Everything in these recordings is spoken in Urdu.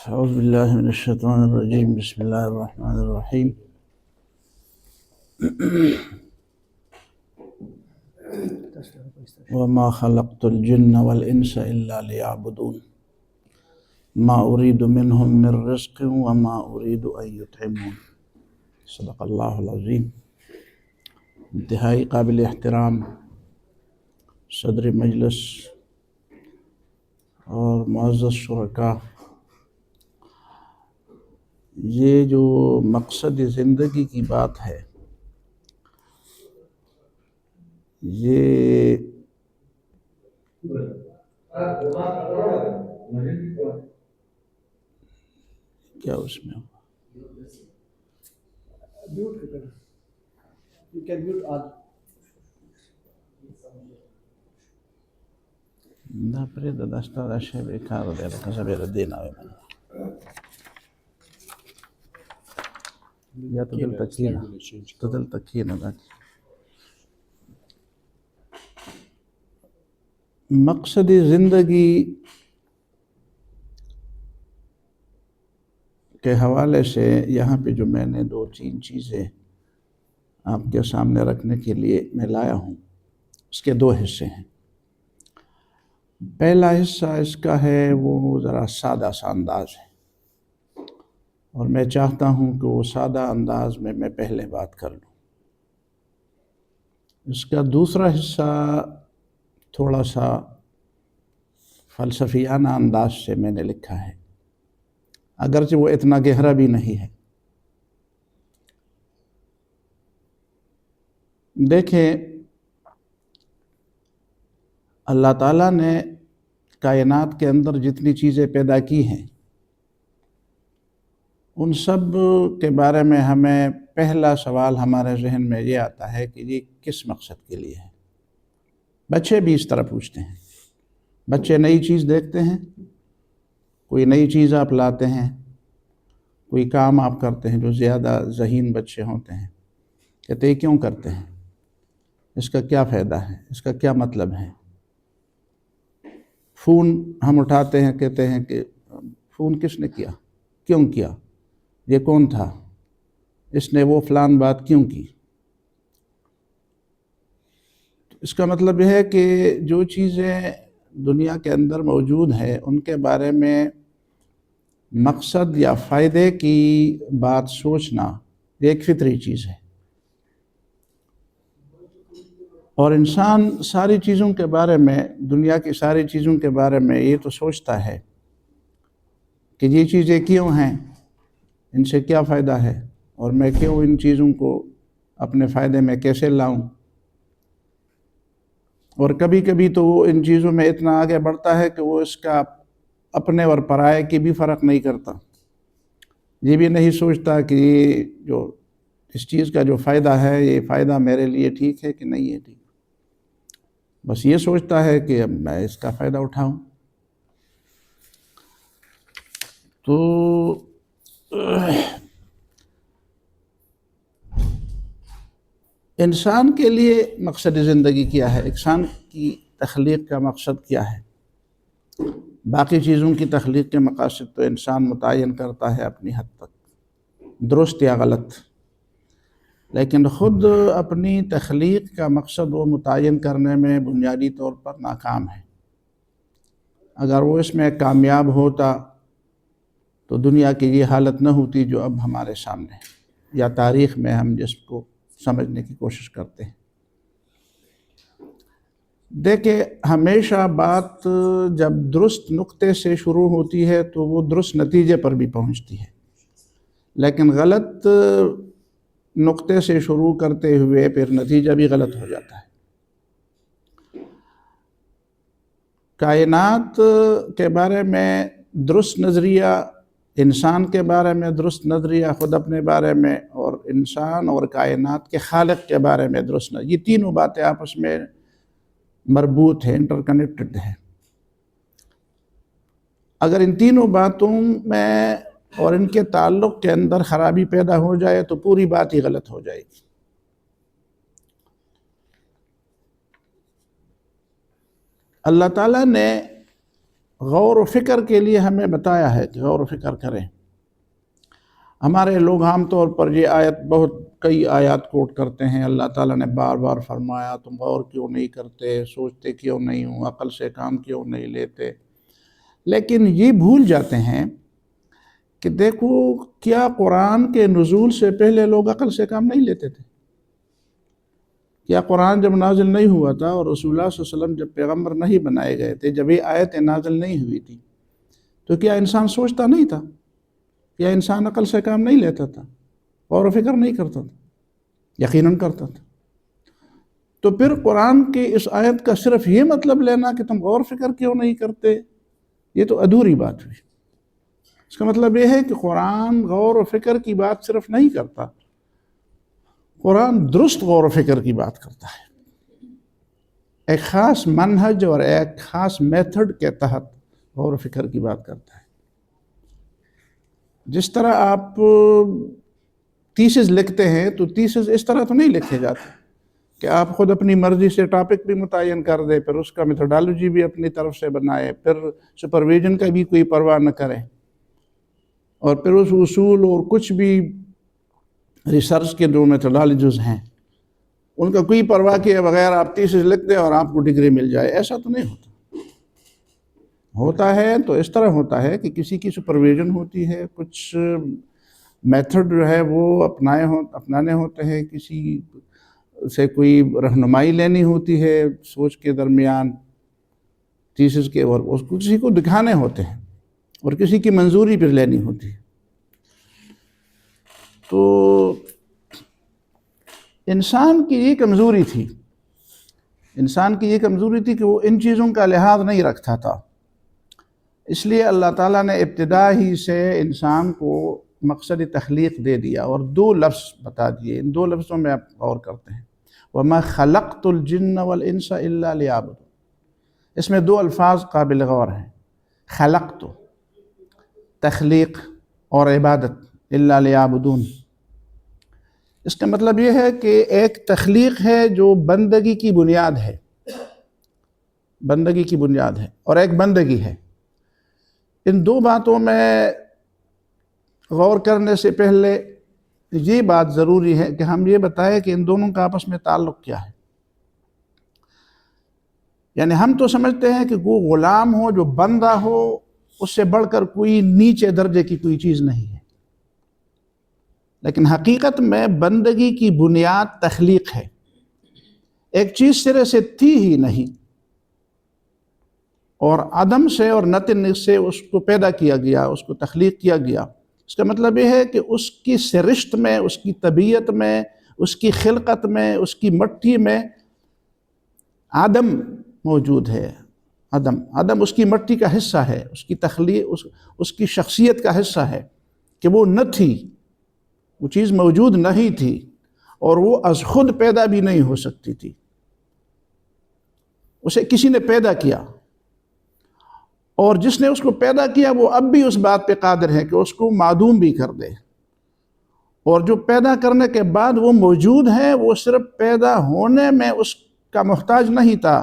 اعوذ باللہ من الشیطان الرجیم بسم اللہ الرحمن الرحیم وما خلقت الجن والانس الا لیعبدون ما اريد منهم من رزق وما اريد ان يطعمون صدق اللہ العظیم۔ انتہائی قابل احترام صدر مجلس اور معزز شرکاء، یہ جو مقصد زندگی کی بات ہے، یہ کیا اس میں نہ پرید دستا داشے بیکار دے رکھا سبیر دینا ہوئے میں یا تو دل تکینا تو دل تکینا داکی مقصد زندگی کے حوالے سے یہاں پہ جو میں نے دو تین چیزیں آپ کے سامنے رکھنے کے لیے میں لایا ہوں، اس کے دو حصے ہیں۔ پہلا حصہ اس کا ہے وہ ذرا سادہ سا انداز ہے، اور میں چاہتا ہوں کہ وہ سادہ انداز میں پہلے بات کر لوں۔ اس کا دوسرا حصہ تھوڑا سا فلسفیانہ انداز سے میں نے لکھا ہے، اگرچہ وہ اتنا گہرا بھی نہیں ہے۔ دیکھیں، اللہ تعالیٰ نے کائنات کے اندر جتنی چیزیں پیدا کی ہیں، ان سب کے بارے میں ہمیں پہلا سوال ہمارے ذہن میں یہ آتا ہے کہ یہ کس مقصد کے لیے ہے۔ بچے بھی اس طرح پوچھتے ہیں، بچے نئی چیز دیکھتے ہیں، کوئی نئی چیز آپ لاتے ہیں، کوئی کام آپ کرتے ہیں، جو زیادہ ذہین بچے ہوتے ہیں کہتے ہیں کیوں کرتے ہیں، اس کا کیا فائدہ ہے، اس کا کیا مطلب ہے۔ فون ہم اٹھاتے ہیں، کہتے ہیں کہ فون کس نے کیا، کیوں کیا، یہ کون تھا، اس نے وہ فلان بات کیوں کی۔ اس کا مطلب یہ ہے کہ جو چیزیں دنیا کے اندر موجود ہیں ان کے بارے میں مقصد یا فائدے کی بات سوچنا ایک فطری چیز ہے، اور انسان ساری چیزوں کے بارے میں، دنیا کی ساری چیزوں کے بارے میں یہ تو سوچتا ہے کہ یہ چیزیں کیوں ہیں، ان سے کیا فائدہ ہے، اور میں کیوں ان چیزوں کو اپنے فائدے میں کیسے لاؤں۔ اور کبھی کبھی تو وہ ان چیزوں میں اتنا آگے بڑھتا ہے کہ وہ اس کا اپنے اور پرائے کی بھی فرق نہیں کرتا، یہ بھی نہیں سوچتا کہ یہ جو اس چیز کا جو فائدہ ہے، یہ فائدہ میرے لیے ٹھیک ہے کہ نہیں ہے ٹھیک، بس یہ سوچتا ہے کہ اب میں اس کا فائدہ اٹھاؤں۔ تو انسان کے لیے مقصد زندگی کیا ہے، انسان کی تخلیق کا مقصد کیا ہے۔ باقی چیزوں کی تخلیق کے مقاصد تو انسان متعین کرتا ہے اپنی حد تک، درست یا غلط، لیکن خود اپنی تخلیق کا مقصد وہ متعین کرنے میں بنیادی طور پر ناکام ہے۔ اگر وہ اس میں کامیاب ہوتا تو دنیا کی یہ حالت نہ ہوتی جو اب ہمارے سامنے ہے، یا تاریخ میں ہم جس کو سمجھنے کی کوشش کرتے ہیں۔ دیکھیں، ہمیشہ بات جب درست نقطے سے شروع ہوتی ہے تو وہ درست نتیجے پر بھی پہنچتی ہے، لیکن غلط نقطے سے شروع کرتے ہوئے پھر نتیجہ بھی غلط ہو جاتا ہے۔ کائنات کے بارے میں درست نظریہ، انسان کے بارے میں درست نظریہ، خود اپنے بارے میں، اور انسان اور کائنات کے خالق کے بارے میں درست نظریہ، یہ تینوں باتیں آپس میں مربوط ہیں، انٹر کنیکٹڈ ہیں۔ اگر ان تینوں باتوں میں اور ان کے تعلق کے اندر خرابی پیدا ہو جائے تو پوری بات ہی غلط ہو جائے گی۔ اللہ تعالیٰ نے غور و فکر کے لیے ہمیں بتایا ہے کہ غور و فکر کریں۔ ہمارے لوگ عام طور پر یہ آیت کئی آیات کوٹ کرتے ہیں، اللہ تعالیٰ نے بار بار فرمایا تم غور کیوں نہیں کرتے، سوچتے کیوں نہیں ہو، عقل سے کام کیوں نہیں لیتے، لیکن یہ بھول جاتے ہیں کہ دیکھو کیا قرآن کے نزول سے پہلے لوگ عقل سے کام نہیں لیتے تھے؟ کیا قرآن جب نازل نہیں ہوا تھا اور رسول اللہ صلی اللہ علیہ وسلم جب پیغمبر نہیں بنائے گئے تھے، جب یہ آیتیں نازل نہیں ہوئی تھی، تو کیا انسان سوچتا نہیں تھا؟ کیا انسان عقل سے کام نہیں لیتا تھا، غور و فکر نہیں کرتا تھا؟ یقیناً کرتا تھا۔ تو پھر قرآن کی اس آیت کا صرف یہ مطلب لینا کہ تم غور و فکر کیوں نہیں کرتے، یہ تو ادھوری بات ہوئی۔ اس کا مطلب یہ ہے کہ قرآن غور و فکر کی بات صرف نہیں کرتا، قرآن درست غور و فکر کی بات کرتا ہے، ایک خاص منہج اور ایک خاص میتھڈ کے تحت غور و فکر کی بات کرتا ہے۔ جس طرح آپ تھیسس لکھتے ہیں تو تھیسس اس طرح تو نہیں لکھے جاتے کہ آپ خود اپنی مرضی سے ٹاپک بھی متعین کر دیں، پھر اس کا میتھڈالوجی بھی اپنی طرف سے بنائے، پھر سپرویژن کا بھی کوئی پرواہ نہ کریں، اور پھر اس اصول اور کچھ بھی ریسرچ کے جو میتھڈالوجیز ہیں ان کا کوئی پرواہ کیے بغیر آپ تھیسس لکھ دیں اور آپ کو ڈگری مل جائے۔ ایسا تو نہیں ہوتا ہے تو اس طرح ہوتا ہے کہ کسی کی سپرویژن ہوتی ہے، کچھ میتھڈ جو ہے وہ اپنانے ہوتے ہیں، کسی سے کوئی رہنمائی لینی ہوتی ہے سوچ کے درمیان تھیسس کے، اور اس کو کسی کو دکھانے ہوتے ہیں اور کسی کی منظوری پھر لینی ہوتی ہے۔ تو انسان کی یہ کمزوری تھی کہ وہ ان چیزوں کا لحاظ نہیں رکھتا تھا، اس لیے اللہ تعالیٰ نے ابتدا ہی سے انسان کو مقصد تخلیق دے دیا اور دو لفظ بتا دیے۔ ان دو لفظوں میں آپ غور کرتے ہیں، وَمَا خَلَقْتُ الْجِنَّ وَالْإِنسَ إِلَّا لِيَعْبُدُونِ، اس میں دو الفاظ قابل غور ہیں، خلقت تخلیق اور عبادت، إِلَّا لِيَعْبُدُونِ۔ اس کا مطلب یہ ہے کہ ایک تخلیق ہے جو بندگی کی بنیاد ہے، اور ایک بندگی ہے۔ ان دو باتوں میں غور کرنے سے پہلے یہ بات ضروری ہے کہ ہم یہ بتائیں کہ ان دونوں کا آپس میں تعلق کیا ہے۔ یعنی ہم تو سمجھتے ہیں کہ وہ غلام ہو، جو بندہ ہو، اس سے بڑھ کر کوئی نیچے درجے کی کوئی چیز نہیں ہے، لیکن حقیقت میں بندگی کی بنیاد تخلیق ہے۔ ایک چیز سرے سے تھی ہی نہیں، اور عدم سے اور نتن سے اس کو پیدا کیا گیا، اس کو تخلیق کیا گیا۔ اس کا مطلب یہ ہے کہ اس کی سرشت میں، اس کی طبیعت میں، اس کی خلقت میں، اس کی مٹی میں عدم موجود ہے۔ عدم اس کی مٹی کا حصہ ہے، اس کی تخلیق، اس کی شخصیت کا حصہ ہے کہ وہ نہ تھی، وہ چیز موجود نہیں تھی، اور وہ از خود پیدا بھی نہیں ہو سکتی تھی، اسے کسی نے پیدا کیا، اور جس نے اس کو پیدا کیا وہ اب بھی اس بات پہ قادر ہے کہ اس کو معدوم بھی کر دے، اور جو پیدا کرنے کے بعد وہ موجود ہے، وہ صرف پیدا ہونے میں اس کا محتاج نہیں تھا،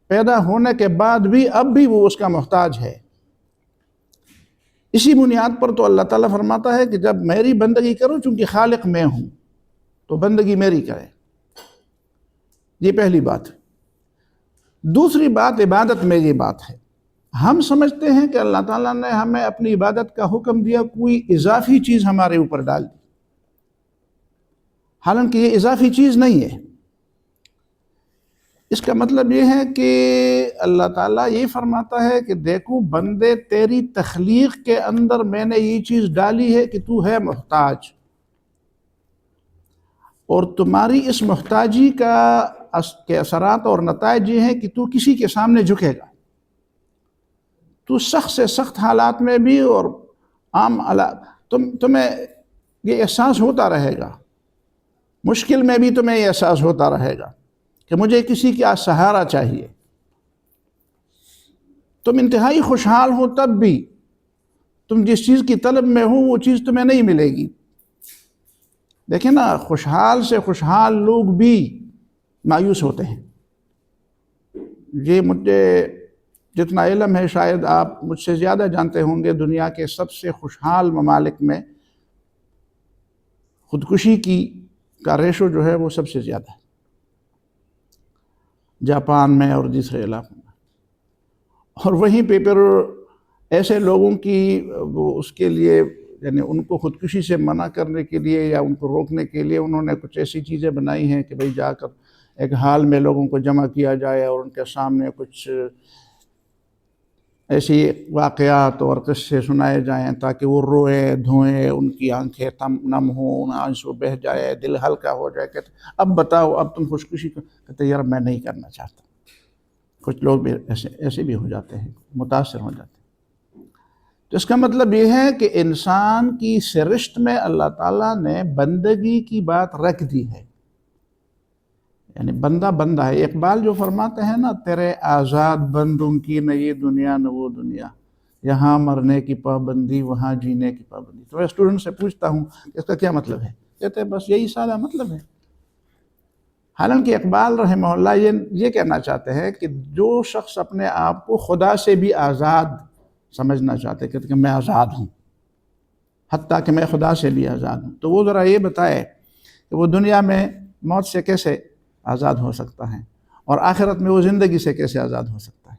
پیدا ہونے کے بعد بھی اب بھی وہ اس کا محتاج ہے۔ اسی بنیاد پر تو اللہ تعالیٰ فرماتا ہے کہ جب میری بندگی کرو، چونکہ خالق میں ہوں تو بندگی میری کرے۔ یہ پہلی بات ہے۔ دوسری بات عبادت میں یہ بات ہے، ہم سمجھتے ہیں کہ اللہ تعالیٰ نے ہمیں اپنی عبادت کا حکم دیا، کوئی اضافی چیز ہمارے اوپر ڈال دی، حالانکہ یہ اضافی چیز نہیں ہے۔ اس کا مطلب یہ ہے کہ اللہ تعالیٰ یہ فرماتا ہے کہ دیکھو بندے، تیری تخلیق کے اندر میں نے یہ چیز ڈالی ہے کہ تو ہے محتاج، اور تمہاری اس محتاجی کے اثرات اور نتائج یہ ہیں کہ تو کسی کے سامنے جھکے گا، تو سخت سے سخت حالات میں بھی اور عام حالات تمہیں یہ احساس ہوتا رہے گا، مشکل میں بھی تمہیں یہ احساس ہوتا رہے گا کہ مجھے کسی کا سہارا چاہیے۔ تم انتہائی خوشحال ہو تب بھی تم جس چیز کی طلب میں ہو وہ چیز تمہیں نہیں ملے گی۔ دیکھیں نا، خوشحال سے خوشحال لوگ بھی مایوس ہوتے ہیں۔ یہ مجھے جتنا علم ہے شاید آپ مجھ سے زیادہ جانتے ہوں گے، دنیا کے سب سے خوشحال ممالک میں خودکشی کا ریشو جو ہے وہ سب سے زیادہ ہے، جاپان میں اور دوسرے علاقوں میں۔ اور وہیں پہ پھر ایسے لوگوں کی وہ اس کے لیے یعنی ان کو خودکشی سے منع کرنے کے لیے یا ان کو روکنے کے لیے انہوں نے کچھ ایسی چیزیں بنائی ہیں کہ بھئی جا کر ایک حال میں لوگوں کو جمع کیا جائے اور ان کے سامنے کچھ ایسی واقعات اور قصے سنائے جائیں تاکہ وہ روئے دھوئیں، ان کی آنکھیں نم ہوں، آنسو بہہ جائے، دل ہلکا ہو جائے، کہتے اب بتاؤ اب تم خودکشی کہتے یار میں نہیں کرنا چاہتا۔ کچھ لوگ بھی ایسے بھی ہو جاتے ہیں، متاثر ہو جاتے ہیں۔ تو اس کا مطلب یہ ہے کہ انسان کی سرشت میں اللہ تعالیٰ نے بندگی کی بات رکھ دی ہے، یعنی بندہ ہے۔ اقبال جو فرماتے ہیں نا، تیرے آزاد بندوں کی نہ یہ دنیا نہ وہ دنیا، یہاں مرنے کی پابندی وہاں جینے کی پابندی۔ تو میں اسٹوڈنٹ سے پوچھتا ہوں اس کا کیا مطلب ہے، کہتے ہیں بس یہی سارا مطلب ہے۔ حالانکہ اقبال رحمہ اللہ یہ کہنا چاہتے ہیں کہ جو شخص اپنے آپ کو خدا سے بھی آزاد سمجھنا چاہتے ہیں، کہتے ہیں کہ میں آزاد ہوں، حتیٰ کہ میں خدا سے بھی آزاد ہوں، تو وہ ذرا یہ بتائے کہ وہ دنیا میں موت سے کیسے آزاد ہو سکتا ہے اور آخرت میں وہ زندگی سے کیسے آزاد ہو سکتا ہے۔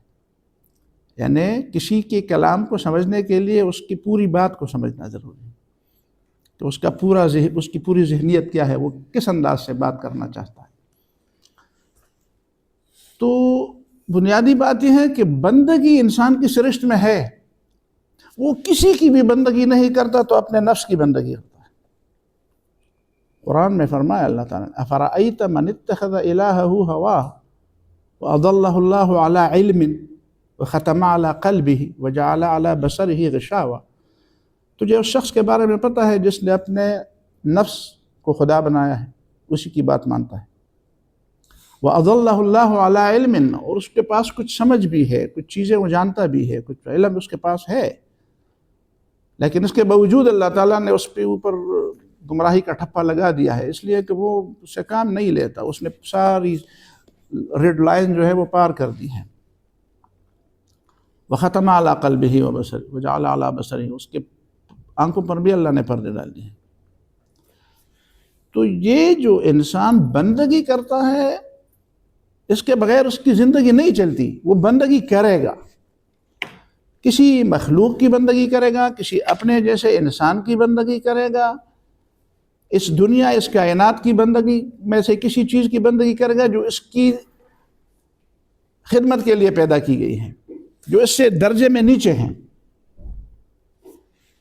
یعنی کسی کے کلام کو سمجھنے کے لیے اس کی پوری بات کو سمجھنا ضروری ہے، تو اس کی پوری ذہنیت کیا ہے، وہ کس انداز سے بات کرنا چاہتا ہے۔ تو بنیادی بات یہ ہے کہ بندگی انسان کی سرشت میں ہے، وہ کسی کی بھی بندگی نہیں کرتا تو اپنے نفس کی بندگی کرتا ہے۔ قرآن میں فرمایا اللہ تعالیٰ نے افرأیت من اتخذ الہہ ہواہ واضلہ اللہ علی علم وختم علی قلبہ وجعل علی بصرہ غشاوہ، تجھے اس شخص کے بارے میں پتہ ہے جس نے اپنے نفس کو خدا بنایا ہے، اسی کی بات مانتا ہے، وَأَضَلَّهُ اللَّهُ عَلَىٰ عِلْمٍ، اور اس کے پاس کچھ سمجھ بھی ہے، کچھ چیزیں وہ جانتا بھی ہے، کچھ علم اس کے پاس ہے، لیکن اس کے باوجود اللہ تعالیٰ نے اس پہ اوپر گمراہی کا ٹھپا لگا دیا ہے، اس لیے کہ وہ اس سے کام نہیں لیتا، اس نے ساری ریڈ لائن جو ہے وہ پار کر دی ہے۔ وَخَتَمَ عَلَىٰ قَلْبِهِ وَبَصَرِهِ وَجَعَلَ عَلَىٰ بَصَرِهِ، اس کے آنکھوں پر بھی اللہ نے پردے ڈال دیے ہیں۔ تو یہ جو انسان بندگی کرتا ہے، اس کے بغیر اس کی زندگی نہیں چلتی، وہ بندگی کرے گا، کسی مخلوق کی بندگی کرے گا، کسی اپنے جیسے انسان کی بندگی کرے گا، اس دنیا اس کائنات کی بندگی میں سے کسی چیز کی بندگی کرے گا جو اس کی خدمت کے لیے پیدا کی گئی ہے، جو اس سے درجے میں نیچے ہیں۔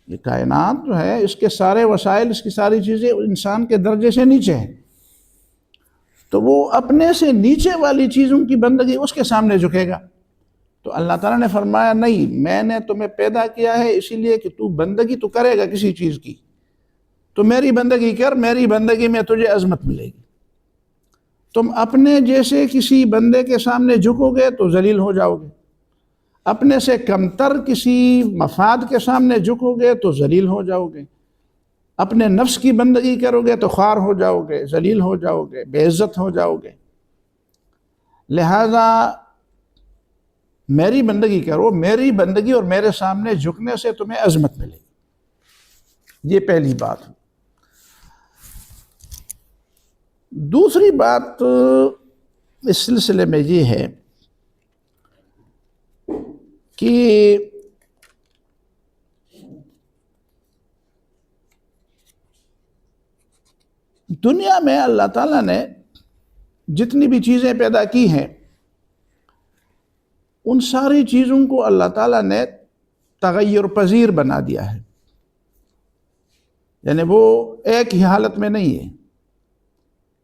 یہ کائنات جو ہے، اس کے سارے وسائل، اس کی ساری چیزیں انسان کے درجے سے نیچے ہیں، تو وہ اپنے سے نیچے والی چیزوں کی بندگی اس کے سامنے جھکے گا۔ تو اللہ تعالیٰ نے فرمایا نہیں، میں نے تمہیں پیدا کیا ہے اسی لیے کہ تو بندگی تو کرے گا کسی چیز کی، تو میری بندگی کر، میری بندگی میں تجھے عظمت ملے گی۔ تم اپنے جیسے کسی بندے کے سامنے جھکو گے تو ذلیل ہو جاؤ گے، اپنے سے کمتر کسی مفاد کے سامنے جھکو گے تو ذلیل ہو جاؤ گے، اپنے نفس کی بندگی کرو گے تو خوار ہو جاؤ گے، ذلیل ہو جاؤ گے، بے عزت ہو جاؤ گے۔ لہذا میری بندگی کرو، میری بندگی اور میرے سامنے جھکنے سے تمہیں عظمت ملے گی۔ یہ پہلی بات۔ دوسری بات اس سلسلے میں یہ ہے کہ دنیا میں اللہ تعالیٰ نے جتنی بھی چیزیں پیدا کی ہیں، ان ساری چیزوں کو اللہ تعالیٰ نے تغیر پذیر بنا دیا ہے، یعنی وہ ایک ہی حالت میں نہیں ہے،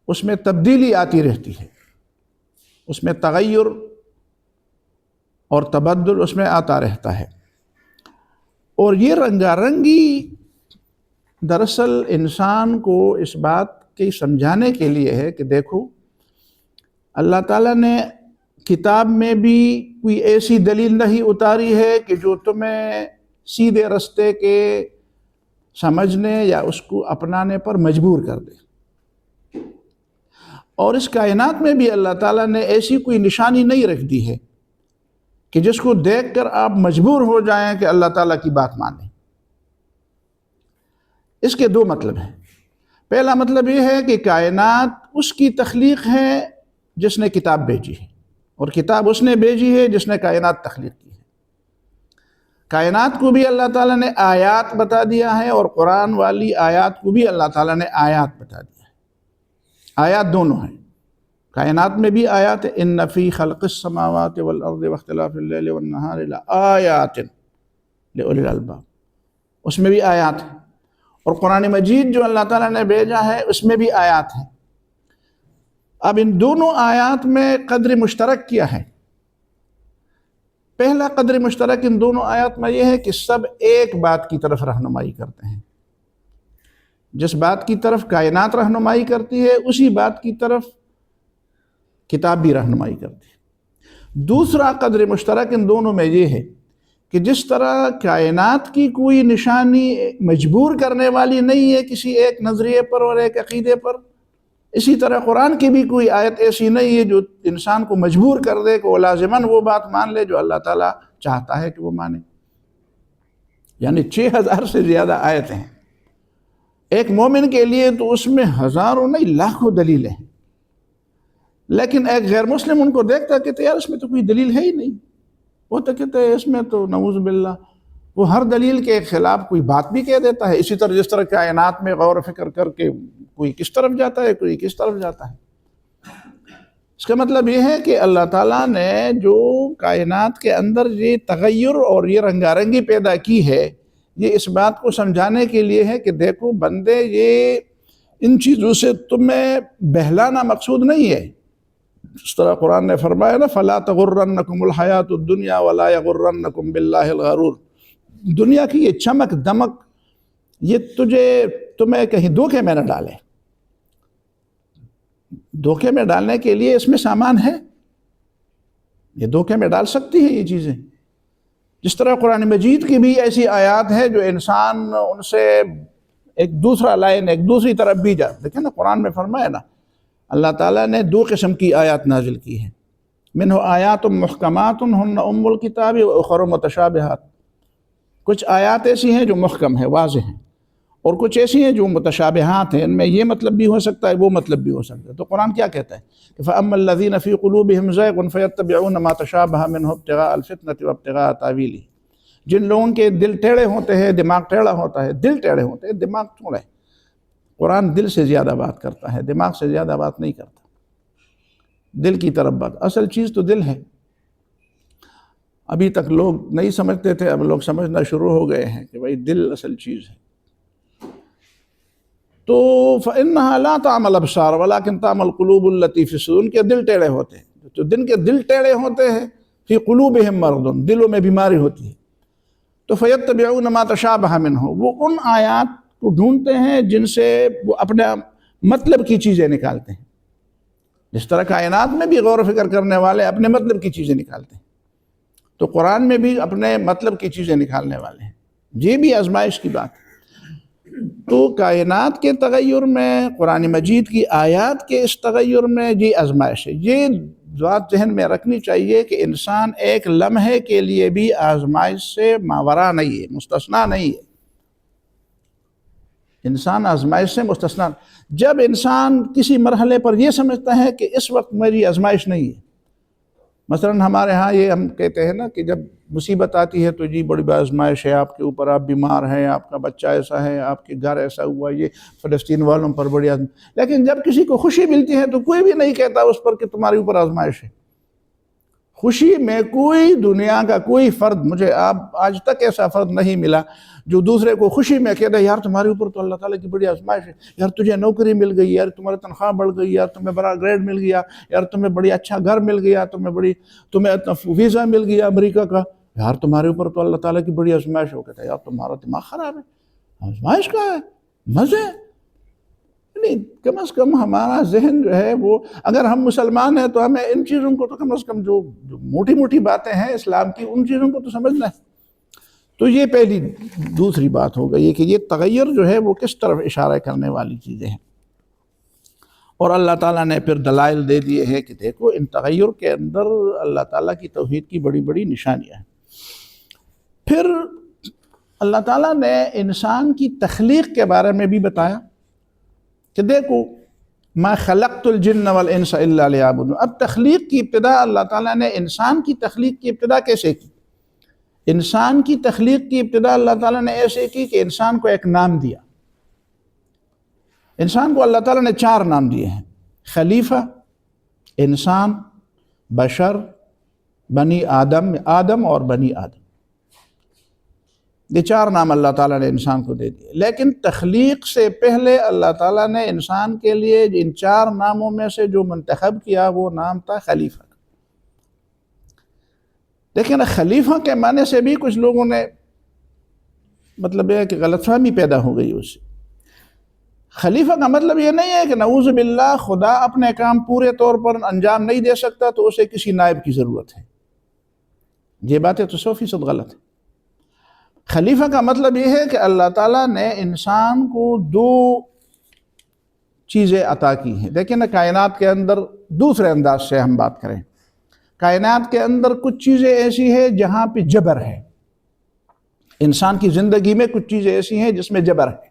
اس میں تبدیلی آتی رہتی ہے، اس میں تغیر اور تبدل اس میں آتا رہتا ہے۔ اور یہ رنگا رنگی دراصل انسان کو اس بات کی سمجھانے کے لیے ہے کہ دیکھو، اللہ تعالیٰ نے کتاب میں بھی کوئی ایسی دلیل نہیں اتاری ہے کہ جو تمہیں سیدھے رستے کے سمجھنے یا اس کو اپنانے پر مجبور کر دے، اور اس کائنات میں بھی اللہ تعالیٰ نے ایسی کوئی نشانی نہیں رکھ دی ہے کہ جس کو دیکھ کر آپ مجبور ہو جائیں کہ اللہ تعالیٰ کی بات مانیں۔ اس کے دو مطلب ہیں۔ پہلا مطلب یہ ہے کہ کائنات اس کی تخلیق ہے جس نے کتاب بھیجی ہے، اور کتاب اس نے بھیجی ہے جس نے کائنات تخلیق کی ہے۔ کائنات کو بھی اللہ تعالیٰ نے آیات بتا دیا ہے، اور قرآن والی آیات کو بھی اللہ تعالیٰ نے آیات بتا دیا ہے۔ آیات دونوں ہیں، کائنات میں بھی آیات ہے، ان فی خلق السماوات والارض واختلاف اللیل والنہار لآیات لأولی الالباب، اس میں بھی آیات ہیں۔ اور قرآن مجید جو اللہ تعالیٰ نے بھیجا ہے اس میں بھی آیات ہیں۔ اب ان دونوں آیات میں قدر مشترک کیا ہے؟ پہلا قدر مشترک ان دونوں آیات میں یہ ہے کہ سب ایک بات کی طرف رہنمائی کرتے ہیں۔ جس بات کی طرف کائنات رہنمائی کرتی ہے اسی بات کی طرف کتاب بھی رہنمائی کرتی ہے۔ دوسرا قدر مشترک ان دونوں میں یہ ہے کہ جس طرح کائنات کی کوئی نشانی مجبور کرنے والی نہیں ہے کسی ایک نظریے پر اور ایک عقیدے پر، اسی طرح قرآن کی بھی کوئی آیت ایسی نہیں ہے جو انسان کو مجبور کر دے کہ وہ لازماً وہ بات مان لے جو اللہ تعالیٰ چاہتا ہے کہ وہ مانے۔ یعنی 6000 سے زیادہ آیتیں ہیں۔ ایک مومن کے لیے تو اس میں ہزاروں نہیں لاکھوں دلیلیں ہیں، لیکن ایک غیر مسلم ان کو دیکھتا کہتے یار اس میں تو کوئی دلیل ہے ہی نہیں، وہ تو کہتے ہیں اس میں تو نعوذ باللہ وہ ہر دلیل کے خلاف کوئی بات بھی کہہ دیتا ہے۔ اسی طرح جس طرح کائنات میں غور و فکر کر کے کوئی کس طرف جاتا ہے کوئی کس طرف جاتا ہے۔ اس کا مطلب یہ ہے کہ اللہ تعالیٰ نے جو کائنات کے اندر یہ تغیر اور یہ رنگارنگی پیدا کی ہے، یہ اس بات کو سمجھانے کے لیے ہے کہ دیکھو بندے، یہ ان چیزوں سے تمہیں بہلانا مقصود نہیں ہے۔ اس طرح قرآن نے فرمایا نا فَلَا تَغُرَّنَّكُمُ الْحَيَاةُ الدُّنْيَا وَلَا يَغُرَّنَّكُمْ بِاللَّهِ الْغَرُورُ۔ دنیا کی یہ چمک دمک یہ تمہیں کہیں دھوکے میں نہ ڈالے۔ دھوکے میں ڈالنے کے لیے اس میں سامان ہے، یہ دھوکے میں ڈال سکتی ہے یہ چیزیں۔ جس طرح قرآن مجید کی بھی ایسی آیات ہے جو انسان ان سے ایک دوسرا لائن ایک دوسری طرف بھی جا۔ دیکھیں نا قرآن میں فرمایا نا اللہ تعالیٰ نے 2 قسم کی آیات نازل کی ہیں، منہ آیات محکمات ہن ام الکتاب واخر متشابہات۔ کچھ آیات ایسی ہیں جو محکم ہیں، واضح ہیں، اور کچھ ایسی ہیں جو متشابہات ہیں، ان میں یہ مطلب بھی ہو سکتا ہے وہ مطلب بھی ہو سکتا ہے۔ تو قرآن کیا کہتا ہے کہ فَأَمَّا الَّذِينَ فِي قُلُوبِهِمْ زَيْغٌ فَيَتَّبِعُونَ مَا تَشَابَهَ مِنْهُ ابْتِغَاءَ الْفِتْنَةِ وَابْتِغَاءَ تَأْوِيلِهِ۔ جن لوگوں کے دل ٹیڑھے ہوتے ہیں، دماغ ٹیڑھا ہوتا ہے، دل ٹیڑھے ہوتے ہیں، دماغ تھوڑا ہے۔ قرآن دل سے زیادہ بات کرتا ہے، دماغ سے زیادہ بات نہیں کرتا۔ دل کی طرف بات، اصل چیز تو دل ہے۔ ابھی تک لوگ نہیں سمجھتے تھے، اب لوگ سمجھنا شروع ہو گئے ہیں کہ بھائی دل اصل چیز ہے۔ تو فَإِنَّهَا لَا تَعْمَى الْأَبْصَارُ وَلَكِنْ تَعْمَى الْقُلُوبُ الَّتِي فِي الصُّدُورِ۔ ان کے دل ٹیڑھے ہوتے ہیں، تو دن کے دل ٹیڑھے ہوتے ہیں، فِي قُلُوبِهِمْ مَرْضٌ، دلوں میں بیماری ہوتی ہے۔ تو فَيَتَّبِعُونَ مَا تَشَابَهَ مِنْهُ، وہ ان آیات کو ڈھونڈتے ہیں جن سے وہ اپنے مطلب کی چیزیں نکالتے ہیں۔ جس طرح کائنات میں بھی غور و فکر کرنے والے اپنے مطلب کی چیزیں نکالتے ہیں، تو قرآن میں بھی اپنے مطلب کی چیزیں نکالنے والے ہیں۔ یہ بھی آزمائش کی بات ہے۔ تو کائنات کے تغیر میں، قرآن مجید کی آیات کے اس تغیر میں یہ آزمائش ہے۔ یہ بات ذہن میں رکھنی چاہیے کہ انسان ایک لمحے کے لیے بھی آزمائش سے ماورا نہیں ہے، مستثنا نہیں ہے۔ انسان آزمائش سے مستثنا۔ جب انسان کسی مرحلے پر یہ سمجھتا ہے کہ اس وقت میری آزمائش نہیں ہے، مثلا ہمارے ہاں یہ ہم کہتے ہیں نا کہ جب مصیبت آتی ہے تو جی بڑی آزمائش ہے آپ کے اوپر، آپ بیمار ہیں، آپ کا بچہ ایسا ہے، آپ کے گھر ایسا ہوا، یہ فلسطین والوں پر بڑی آزمائش۔ لیکن جب کسی کو خوشی ملتی ہے تو کوئی بھی نہیں کہتا اس پر کہ تمہارے اوپر آزمائش ہے۔ خوشی میں کوئی دنیا کا کوئی فرد، مجھے آج تک ایسا فرد نہیں ملا جو دوسرے کو خوشی میں کہتا ہے یار تمہارے اوپر تو اللہ تعالیٰ کی بڑی آزمائش ہے، یار تجھے نوکری مل گئی، یار تمہاری تنخواہ بڑھ گئی، یار تمہیں بڑا گریڈ مل گیا، یار تمہیں بڑی اچھا گھر مل گیا، تمہیں ویزا مل گیا امریکہ کا، یار تمہارے اوپر تو اللہ تعالیٰ کی بڑی آزمائش ہو گیا، یار تمہارا دماغ خراب ہے، آزمائش کا ہے، مزے۔ نہیں، کم از کم ہمارا ذہن جو ہے وہ، اگر ہم مسلمان ہیں تو ہمیں ان چیزوں کو تو کم از کم جو موٹی موٹی باتیں ہیں اسلام کی ان چیزوں کو تو سمجھنا ہے۔ تو یہ پہلی دوسری بات ہو گئی کہ یہ تغیر جو ہے وہ کس طرف اشارہ کرنے والی چیزیں ہیں۔ اور اللہ تعالیٰ نے پھر دلائل دے دیے ہیں کہ دیکھو ان تغیر کے اندر اللہ تعالیٰ کی توحید کی بڑی بڑی نشانیاں ہیں۔ پھر اللہ تعالیٰ نے انسان کی تخلیق کے بارے میں بھی بتایا کہ دیکھو ما خلقت الجن والانس الا لیعبدون۔ اب تخلیق کی ابتدا اللہ تعالیٰ نے انسان کی تخلیق کی ابتدا کیسے کی؟ انسان کی تخلیق کی ابتدا اللہ تعالیٰ نے ایسے کی کہ انسان کو ایک نام دیا۔ انسان کو اللہ تعالیٰ نے 4 نام دیے ہیں: خلیفہ، انسان، بشر، بنی آدم اور بنی آدم۔ یہ 4 نام اللہ تعالیٰ نے انسان کو دے دیے، لیکن تخلیق سے پہلے اللہ تعالیٰ نے انسان کے لیے ان 4 ناموں میں سے جو منتخب کیا وہ نام تھا خلیفہ۔ لیکن خلیفہ کے معنی سے بھی کچھ لوگوں نے مطلب یہ ہے کہ غلط فہمی پیدا ہو گئی اس سے۔ خلیفہ کا مطلب یہ نہیں ہے کہ نعوذ باللہ خدا اپنے کام پورے طور پر انجام نہیں دے سکتا تو اسے کسی نائب کی ضرورت ہے۔ یہ باتیں تو 100% غلط ہے۔ خلیفہ کا مطلب یہ ہے کہ اللہ تعالیٰ نے انسان کو 2 چیزیں عطا کی ہیں۔ دیکھیں نا، کائنات کے اندر دوسرے انداز سے ہم بات کریں، کائنات کے اندر کچھ چیزیں ایسی ہیں جہاں پہ جبر ہے۔ انسان کی زندگی میں کچھ چیزیں ایسی ہیں جس میں جبر ہے،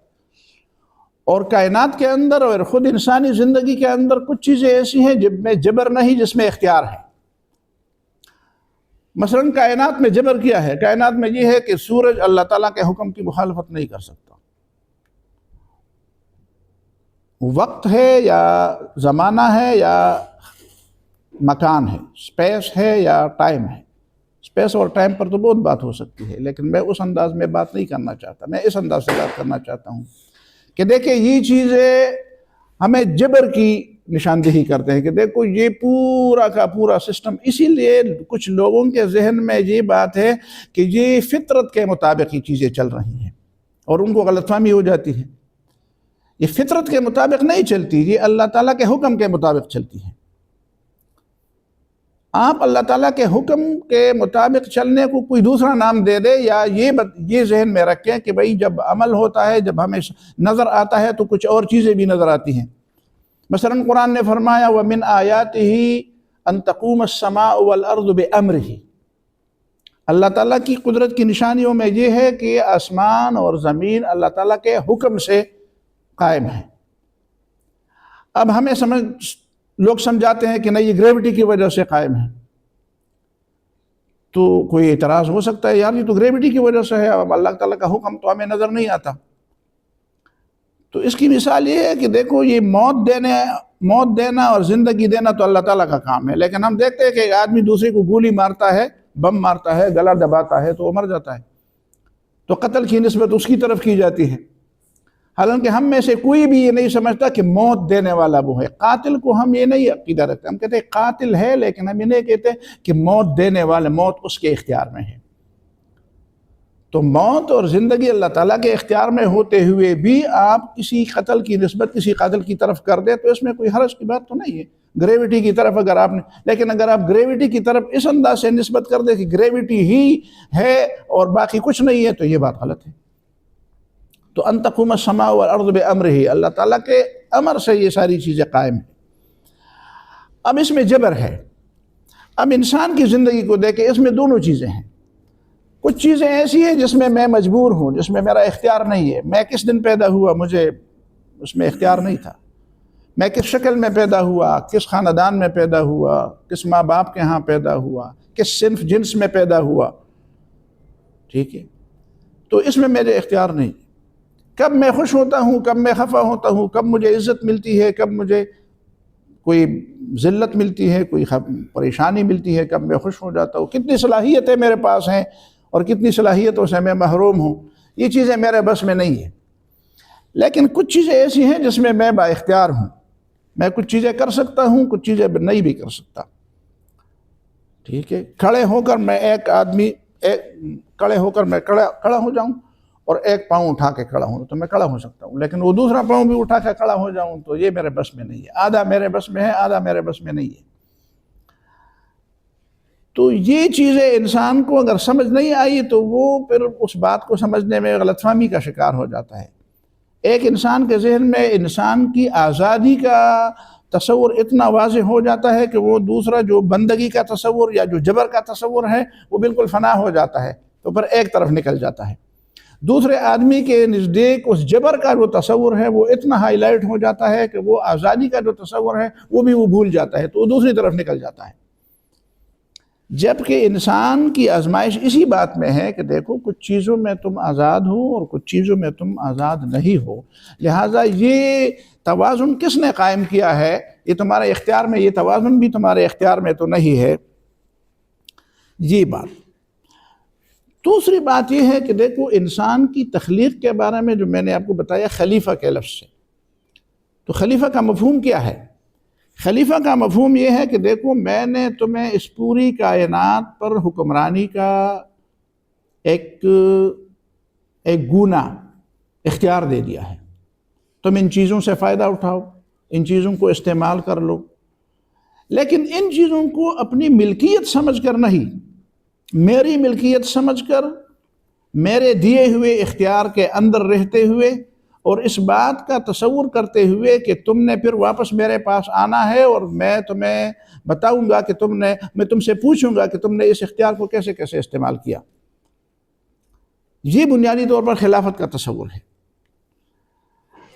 اور کائنات کے اندر اور خود انسانی زندگی کے اندر کچھ چیزیں ایسی ہیں جن میں جبر نہیں، جس میں اختیار ہے۔ مثلا کائنات میں جبر کیا ہے؟ کائنات میں یہ ہے کہ سورج اللہ تعالیٰ کے حکم کی مخالفت نہیں کر سکتا۔ وقت ہے یا زمانہ ہے یا مکان ہے، اسپیس ہے یا ٹائم ہے۔ اسپیس اور ٹائم پر تو بہت بات ہو سکتی ہے، لیکن میں اس انداز میں بات نہیں کرنا چاہتا، میں اس انداز سے بات کرنا چاہتا ہوں کہ دیکھیں یہ چیزیں ہمیں جبر کی نشاندہی کرتے ہیں کہ دیکھو یہ پورا کا پورا سسٹم۔ اسی لیے کچھ لوگوں کے ذہن میں یہ بات ہے کہ یہ فطرت کے مطابق یہ چیزیں چل رہی ہیں، اور ان کو غلط فہمی ہو جاتی ہے۔ یہ فطرت کے مطابق نہیں چلتی، یہ اللہ تعالیٰ کے حکم کے مطابق چلتی ہے۔ آپ اللہ تعالیٰ کے حکم کے مطابق چلنے کو کوئی دوسرا نام دے دے، یا یہ ذہن میں رکھیں کہ بھئی جب عمل ہوتا ہے، جب ہمیں نظر آتا ہے تو کچھ اور چیزیں بھی نظر آتی ہیں۔ مثلا قرآن نے فرمایا وَمِنْ آيَاتِهِ أَن تَقُومَ السَّمَاءُ وَالْأَرْضُ بِأَمْرِهِ۔ اللہ تعالیٰ کی قدرت کی نشانیوں میں یہ ہے کہ آسمان اور زمین اللہ تعالیٰ کے حکم سے قائم ہیں۔ اب ہمیں لوگ سمجھاتے ہیں کہ نہیں، یہ گریوٹی کی وجہ سے قائم ہے، تو کوئی اعتراض ہو سکتا ہے، یار یہ تو گریوٹی کی وجہ سے ہے، اب اللہ تعالیٰ کا حکم تو ہمیں نظر نہیں آتا۔ تو اس کی مثال یہ ہے کہ دیکھو یہ موت دینا اور زندگی دینا تو اللہ تعالیٰ کا کام ہے، لیکن ہم دیکھتے ہیں کہ ایک آدمی دوسرے کو گولی مارتا ہے، بم مارتا ہے، گلا دباتا ہے تو وہ مر جاتا ہے، تو قتل کی نسبت اس کی طرف کی جاتی ہے۔ حالانکہ ہم میں سے کوئی بھی یہ نہیں سمجھتا کہ موت دینے والا وہ ہے۔ قاتل کو ہم یہ نہیں عقیدہ رکھتے، ہم کہتے ہیں قاتل ہے، لیکن ہم یہ نہیں کہتے کہ موت دینے والے، موت اس کے اختیار میں ہے۔ تو موت اور زندگی اللہ تعالیٰ کے اختیار میں ہوتے ہوئے بھی آپ کسی قتل کی نسبت کسی قاتل کی طرف کر دیں تو اس میں کوئی حرج کی بات تو نہیں ہے۔ گریوٹی کی طرف اگر آپ نے، لیکن اگر آپ گریوٹی کی طرف اس انداز سے نسبت کر دیں کہ گریوٹی ہی ہے اور باقی کچھ نہیں ہے تو یہ بات غلط ہے۔ تو ان تقوم السماء والارض بامرہ، اللہ تعالیٰ کے امر سے یہ ساری چیزیں قائم ہیں۔ اب اس میں جبر ہے۔ اب انسان کی زندگی کو دیکھیں، اس میں دونوں چیزیں ہیں۔ کچھ چیزیں ایسی ہیں جس میں میں مجبور ہوں، جس میں میرا اختیار نہیں ہے۔ میں کس دن پیدا ہوا مجھے اس میں اختیار نہیں تھا، میں کس شکل میں پیدا ہوا، کس خاندان میں پیدا ہوا، کس ماں باپ کے ہاں پیدا ہوا، کس صنف جنس میں پیدا ہوا، ٹھیک ہے، تو اس میں میرے اختیار نہیں۔ کب میں خوش ہوتا ہوں، کب میں خفا ہوتا ہوں، کب مجھے عزت ملتی ہے، کب مجھے کوئی ذلت ملتی ہے، کوئی پریشانی ملتی ہے، کب میں خوش ہو جاتا ہوں، کتنی صلاحیتیں میرے پاس ہیں اور کتنی صلاحیتوں سے میں محروم ہوں، یہ چیزیں میرے بس میں نہیں ہیں۔ لیکن کچھ چیزیں ایسی ہیں جس میں میں با اختیار ہوں، میں کچھ چیزیں کر سکتا ہوں، کچھ چیزیں نہیں بھی کر سکتا، ٹھیک ہے۔ کھڑے ہو کر میں کھڑا ہو جاؤں اور ایک پاؤں اٹھا کے کھڑا ہوں تو میں کھڑا ہو سکتا ہوں، لیکن وہ دوسرا پاؤں بھی اٹھا کے کھڑا ہو جاؤں تو یہ میرے بس میں نہیں ہے۔ آدھا میرے بس میں ہے، آدھا میرے بس میں نہیں ہے۔ تو یہ چیزیں انسان کو اگر سمجھ نہیں آئی تو وہ پھر اس بات کو سمجھنے میں غلط فہمی کا شکار ہو جاتا ہے۔ ایک انسان کے ذہن میں انسان کی آزادی کا تصور اتنا واضح ہو جاتا ہے کہ وہ دوسرا جو بندگی کا تصور یا جو جبر کا تصور ہے وہ بالکل فنا ہو جاتا ہے، تو پھر ایک طرف نکل جاتا ہے۔ دوسرے آدمی کے نزدیک اس جبر کا جو تصور ہے وہ اتنا ہائی لائٹ ہو جاتا ہے کہ وہ آزادی کا جو تصور ہے وہ بھی وہ بھول جاتا ہے، تو وہ دوسری طرف نکل جاتا ہے۔ جبکہ انسان کی آزمائش اسی بات میں ہے کہ دیکھو کچھ چیزوں میں تم آزاد ہو اور کچھ چیزوں میں تم آزاد نہیں ہو، لہٰذا یہ توازن کس نے قائم کیا ہے؟ یہ تمہارے اختیار میں، یہ توازن بھی تمہارے اختیار میں تو نہیں ہے۔ یہ بات۔ دوسری بات یہ ہے کہ دیکھو انسان کی تخلیق کے بارے میں جو میں نے آپ کو بتایا خلیفہ کے لفظ سے، تو خلیفہ کا مفہوم کیا ہے؟ خلیفہ کا مفہوم یہ ہے کہ دیکھو میں نے تمہیں اس پوری کائنات پر حکمرانی کا ایک گونا اختیار دے دیا ہے، تم ان چیزوں سے فائدہ اٹھاؤ، ان چیزوں کو استعمال کر لو، لیکن ان چیزوں کو اپنی ملکیت سمجھ کر نہیں، میری ملکیت سمجھ کر، میرے دیے ہوئے اختیار کے اندر رہتے ہوئے، اور اس بات کا تصور کرتے ہوئے کہ تم نے پھر واپس میرے پاس آنا ہے اور میں تمہیں بتاؤں گا کہ میں تم سے پوچھوں گا کہ تم نے اس اختیار کو کیسے کیسے استعمال کیا۔ یہ بنیادی طور پر خلافت کا تصور ہے۔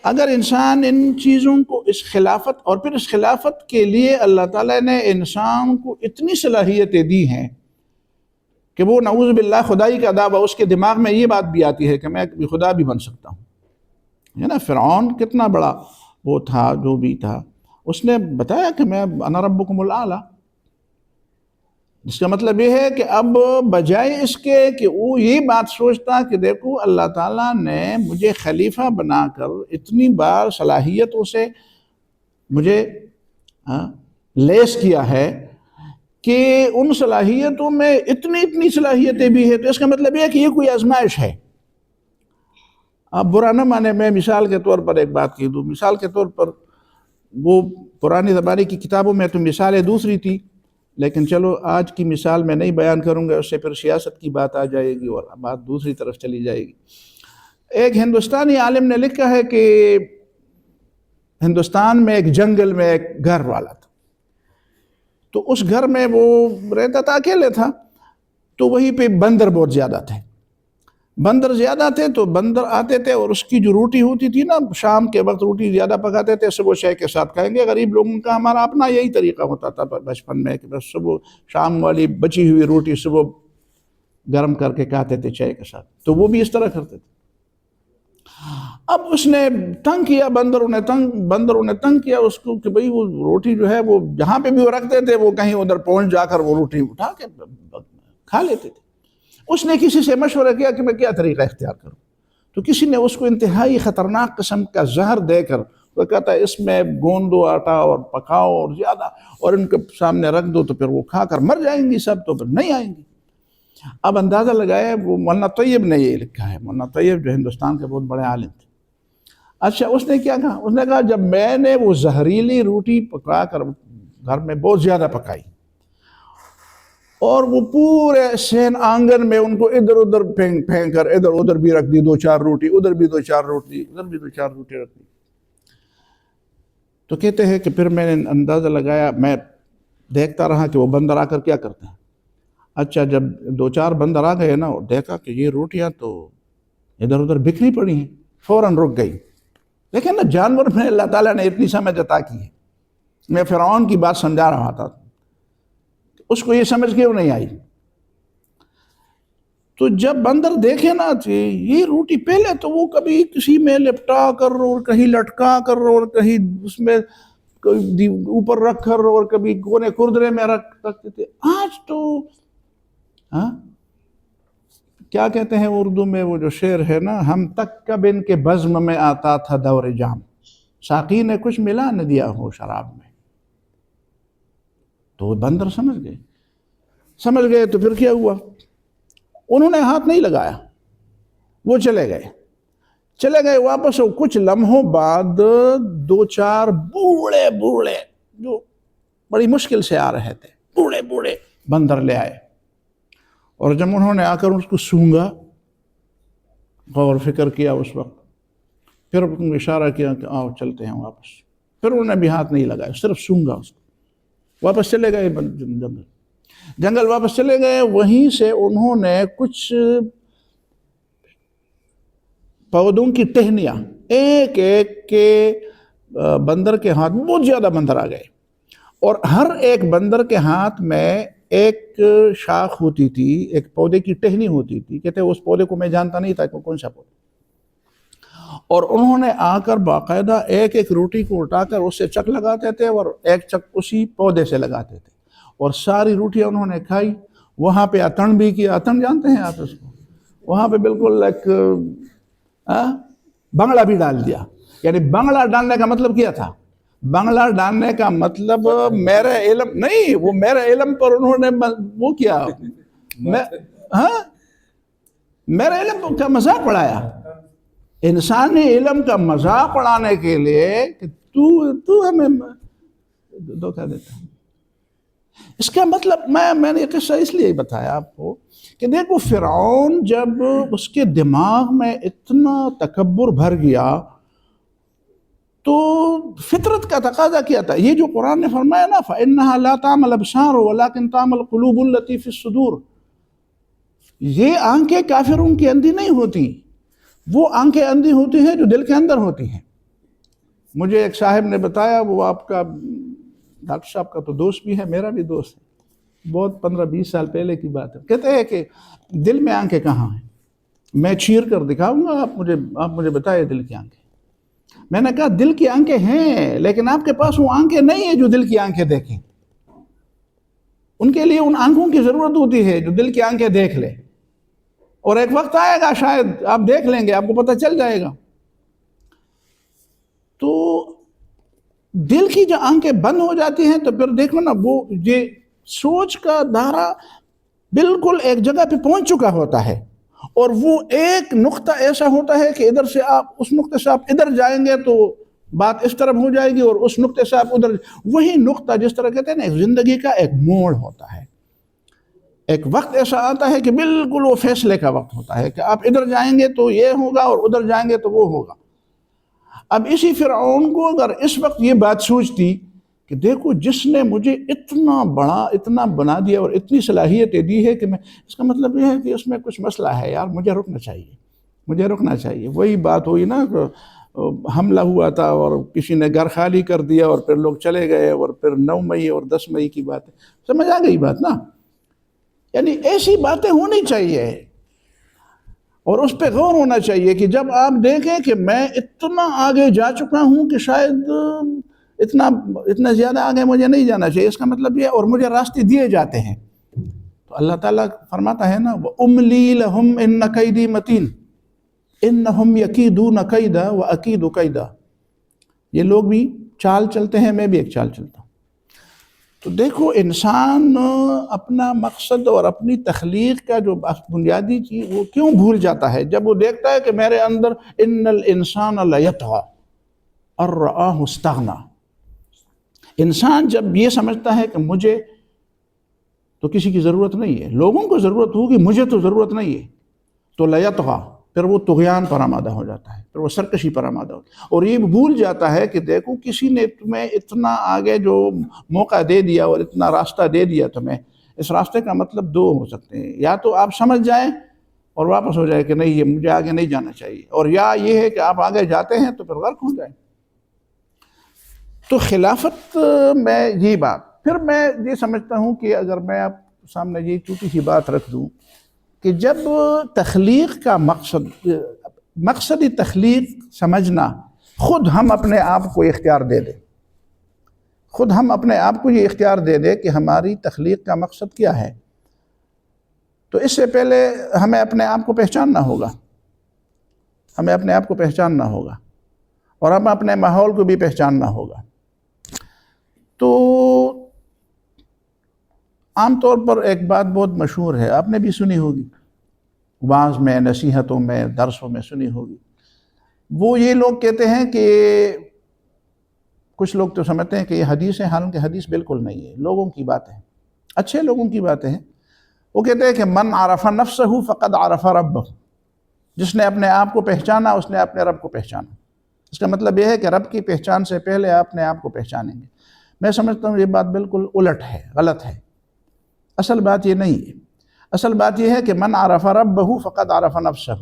اگر انسان ان چیزوں کو، اس خلافت، اور پھر اس خلافت کے لیے اللہ تعالیٰ نے انسان کو اتنی صلاحیتیں دی ہیں کہ وہ نعوذ باللہ خدائی کا دعویٰ، اس کے دماغ میں یہ بات بھی آتی ہے کہ میں خدا بھی بن سکتا ہوں، ہے نا۔ فرعون کتنا بڑا وہ تھا، جو بھی تھا، اس نے بتایا کہ میں انا ربکم الاعلی، جس کا مطلب یہ ہے کہ اب بجائے اس کے کہ وہ یہ بات سوچتا کہ دیکھو اللہ تعالیٰ نے مجھے خلیفہ بنا کر اتنی بار صلاحیتوں سے مجھے لیس کیا ہے کہ ان صلاحیتوں میں اتنی صلاحیتیں بھی ہیں، تو اس کا مطلب یہ ہے کہ یہ کوئی آزمائش ہے۔ آپ برا نہ مانے، میں مثال کے طور پر ایک بات کہہ دوں۔ مثال کے طور پر وہ پرانی زمانے کی کتابوں میں تو مثالیں دوسری تھی، لیکن چلو آج کی مثال میں نہیں بیان کروں گا، اس سے پھر سیاست کی بات آ جائے گی اور بات دوسری طرف چلی جائے گی۔ ایک ہندوستانی عالم نے لکھا ہے کہ ہندوستان میں ایک جنگل میں ایک گھر والا تھا، تو اس گھر میں وہ رہتا تھا، اکیلے تھا، تو وہیں پہ بندر بہت زیادہ تھے۔ بندر زیادہ تھے تو بندر آتے تھے اور اس کی جو روٹی ہوتی تھی نا، شام کے وقت روٹی زیادہ پکاتے تھے، صبح شے کے ساتھ کھائیں گے۔ غریب لوگوں کا ہمارا اپنا یہی طریقہ ہوتا تھا بچپن میں کہ بس صبح شام والی بچی ہوئی روٹی صبح گرم کر کے کھاتے تھے چائے کے ساتھ، تو وہ بھی اس طرح کرتے تھے۔ اب اس نے تنگ کیا، بندروں نے تنگ کیا اس کو کہ بھئی وہ روٹی جو ہے وہ جہاں پہ بھی وہ رکھتے تھے وہ کہیں ادھر پہنچ جا کر وہ روٹی اٹھا کے کھا لیتے تھے۔ اس نے کسی سے مشورہ کیا کہ میں کیا طریقہ اختیار کروں، تو کسی نے اس کو انتہائی خطرناک قسم کا زہر دے کر وہ کہتا ہے اس میں گوندو آٹا اور پکاؤ اور زیادہ اور ان کے سامنے رکھ دو تو پھر وہ کھا کر مر جائیں گی سب، تو پھر نہیں آئیں گی۔ اب اندازہ لگایا، وہ مولانا طیب نے یہ لکھا ہے، مولانا طیب جو ہندوستان کے بہت بڑے عالم تھے۔ اچھا اس نے کیا کہا؟ اس نے کہا جب میں نے وہ زہریلی روٹی پکا کر گھر میں بہت زیادہ پکائی اور وہ پورے سین آنگن میں ان کو ادھر ادھر پھینک کر ادھر ادھر بھی رکھ دی، 2-4 روٹی ادھر بھی 2-4 روٹی ادھر بھی 2-4 روٹی رکھ دی، تو کہتے ہیں کہ پھر میں نے اندازہ لگایا، میں دیکھتا رہا کہ وہ بندر آ کر کیا کرتے ہیں۔ اچھا جب 2-4 بندر آ گئے نا اور دیکھا کہ یہ روٹیاں تو ادھر ادھر بکھری پڑی ہیں، فوراً رک گئی۔ لیکن نا جانور میں اللہ تعالیٰ نے اتنی سمجھ عطا کی ہے۔ میں فرعون کی بات سمجھا رہا تھا، اس کو یہ سمجھ کیوں نہیں آئی؟ تو جب بندر دیکھے نا یہ روٹی، پہلے تو وہ کبھی کسی میں لپٹا کر اور کہیں لٹکا کر اور کہیں اس میں اوپر رکھ کر اور کبھی کونے کردرے میں رکھتے تھے، آج تو کیا کہتے ہیں اردو میں وہ جو شعر ہے نا، ہم تک کب ان کے بزم میں آتا تھا دور جام، ساقی نے کچھ ملا نہ دیا ہو شراب میں۔ تو بندر سمجھ گئے تو پھر کیا ہوا؟ انہوں نے ہاتھ نہیں لگایا، وہ چلے گئے واپس، اور کچھ لمحوں بعد 2-4 بوڑھے جو بڑی مشکل سے آ رہے تھے، بوڑھے بندر لے آئے، اور جب انہوں نے آ کر اس کو سونگا، غور فکر کیا اس وقت، پھر اشارہ کیا کہ آؤ چلتے ہیں واپس. پھر انہوں نے بھی ہاتھ نہیں لگایا، صرف سونگا اس کو. واپس چلے گئے جنگل واپس چلے گئے. وہیں سے انہوں نے کچھ پودوں کی ٹہنیاں ایک ایک کے بندر کے ہاتھ میں، بہت زیادہ بندر آ گئے، اور ہر ایک بندر کے ہاتھ میں ایک شاخ ہوتی تھی، ایک پودے کی ٹہنی ہوتی تھی. کہتے اس پودے کو میں جانتا نہیں تھا کہ کون سا پودا. اور انہوں نے آ کر باقاعدہ ایک ایک روٹی کو اٹھا کر اس سے چک لگاتے تھے اور ایک چک اسی پودے سے لگاتے تھے، اور ساری روٹیاں انہوں نے کھائی. وہاں پہ اتن بھی کیا. اتن جانتے ہیں آپ اس کو؟ وہاں پہ بالکل ایک بنگلہ بھی ڈال دیا. یعنی بنگلہ ڈالنے کا مطلب کیا تھا؟ بنگلہ ڈالنے کا مطلب میرے علم نہیں، وہ میرے علم پر انہوں نے وہ کیا، میرے علم کا مذاق اڑایا. انسانی علم کا مذاق اڑانے کے لیے کہ تو ہمیں دھوکہ دیتا ہے. اس کا مطلب میں نے یہ قصہ اس لیے بتایا آپ کو کہ دیکھو فرعون جب اس کے دماغ میں اتنا تکبر بھر گیا تو فطرت کا تقاضا کیا تھا. یہ جو قرآن نے فرمایا نا فَإِنَّهَا لَا تَعْمَلْ أَبْصَارُ وَلَكِنْ تَعْمَلْ قُلُوبُ الَّتِي فِي الصُّدُورِ، یہ آنکھیں کافروں کی اندھی نہیں ہوتی، وہ آنکھیں اندھی ہوتی ہیں جو دل کے اندر ہوتی ہیں. مجھے ایک صاحب نے بتایا، وہ آپ کا ڈاکٹر صاحب کا تو دوست بھی ہے، میرا بھی دوست ہے، بہت 15-20 سال پہلے کی بات ہے. کہتے ہیں کہ دل میں آنکھیں کہاں ہیں؟ میں چیر کر دکھاؤں گا، آپ مجھے بتائیں دل کی آنکھیں. میں نے کہا دل کی آنکھیں ہیں، لیکن آپ کے پاس وہ آنکھیں نہیں ہیں جو دل کی آنکھیں دیکھیں. ان کے لیے ان آنکھوں کی ضرورت ہوتی ہے جو دل کی آنکھیں دیکھ لے، اور ایک وقت آئے گا شاید آپ دیکھ لیں گے، آپ کو پتہ چل جائے گا. تو دل کی جو آنکھیں بند ہو جاتی ہیں تو پھر دیکھو نا، وہ یہ سوچ کا دائرہ بالکل ایک جگہ پہ پہنچ چکا ہوتا ہے، اور وہ ایک نقطہ ایسا ہوتا ہے کہ ادھر سے آپ اس نقطے سے آپ ادھر جائیں گے تو بات اس طرف ہو جائے گی، اور اس نقطے سے آپ ادھر. وہی نقطہ جس طرح کہتے ہیں نا، زندگی کا ایک موڑ ہوتا ہے. ایک وقت ایسا آتا ہے کہ بالکل وہ فیصلے کا وقت ہوتا ہے کہ آپ ادھر جائیں گے تو یہ ہوگا اور ادھر جائیں گے تو وہ ہوگا. اب اسی فرعون کو اگر اس وقت یہ بات سوچتی کہ دیکھو جس نے مجھے اتنا بڑا اتنا بنا دیا اور اتنی صلاحیتیں دی ہے کہ میں، اس کا مطلب یہ ہے کہ اس میں کچھ مسئلہ ہے یار، مجھے رکنا چاہیے. وہی بات ہوئی نا، حملہ ہوا تھا اور کسی نے گھر خالی کر دیا اور پھر لوگ چلے گئے، اور پھر 9 مئی اور 10 مئی کی بات ہے. سمجھ آ گئی بات نا؟ یعنی ایسی باتیں ہونی چاہیے، اور اس پہ غور ہونا چاہیے کہ جب آپ دیکھیں کہ میں اتنا آگے جا چکا ہوں کہ شاید اتنا زیادہ آگے مجھے نہیں جانا چاہیے. اس کا مطلب یہ، اور مجھے راستے دیے جاتے ہیں. تو اللہ تعالیٰ فرماتا ہے نا وَأُمْلِي لَهُمْ إِنَّ كَيْدِي مَتِينٌ إِنَّهُمْ يَكِيدُونَ كَيْدًا وَأَكِيدُ كَيْدًا. یہ لوگ بھی چال چلتے ہیں، میں بھی ایک چال چلتا ہوں. تو دیکھو انسان اپنا مقصد اور اپنی تخلیق کا جو بنیادی چیز وہ کیوں بھول جاتا ہے جب وہ دیکھتا ہے کہ میرے اندر ان الانسان لیطغی ان رآہ استغنی. انسان جب یہ سمجھتا ہے کہ مجھے تو کسی کی ضرورت نہیں ہے، لوگوں کو ضرورت ہوگی، مجھے تو ضرورت نہیں ہے، تو لیطغی، پھر وہ طغیان پر آمادہ ہو جاتا ہے، پھر وہ سرکشی پر آمادہ ہوتا ہے، اور یہ بھول جاتا ہے کہ دیکھو کسی نے تمہیں اتنا آگے جو موقع دے دیا اور اتنا راستہ دے دیا تمہیں. اس راستے کا مطلب 2 ہو سکتے ہیں، یا تو آپ سمجھ جائیں اور واپس ہو جائے کہ نہیں یہ مجھے آگے نہیں جانا چاہیے، اور یا یہ ہے کہ آپ آگے جاتے ہیں تو پھر غرق ہو جائیں. تو خلافت میں یہ بات، پھر میں یہ سمجھتا ہوں کہ اگر میں آپ سامنے یہ چھوٹی سی بات رکھ دوں کہ جب تخلیق کا مقصدی تخلیق سمجھنا، خود ہم اپنے آپ کو اختیار دے دیں، خود ہم اپنے آپ کو یہ اختیار دے دیں کہ ہماری تخلیق کا مقصد کیا ہے، تو اس سے پہلے ہمیں اپنے آپ کو پہچاننا ہوگا، اور ہم اپنے ماحول کو بھی پہچاننا ہوگا. تو عام طور پر ایک بات بہت مشہور ہے، آپ نے بھی سنی ہوگی، وعظ میں، نصیحتوں میں، درسوں میں سنی ہوگی. وہ یہ لوگ کہتے ہیں کہ کچھ لوگ تو سمجھتے ہیں کہ یہ حدیث ہے، حالانکہ حدیث بالکل نہیں ہے، لوگوں کی باتیں ہیں، اچھے لوگوں کی باتیں ہیں. وہ کہتے ہیں کہ من عرف نفسہ فقد عرف ربہ، جس نے اپنے آپ کو پہچانا اس نے اپنے رب کو پہچانا. اس کا مطلب یہ ہے کہ رب کی پہچان سے پہلے آپ اپنے آپ کو پہچانیں گے۔ میں سمجھتا ہوں یہ بات بالکل الٹ ہے، غلط ہے۔ اصل بات یہ نہیں ہے، اصل بات یہ ہے کہ من عرف ربہ فقد عرف نفسہ،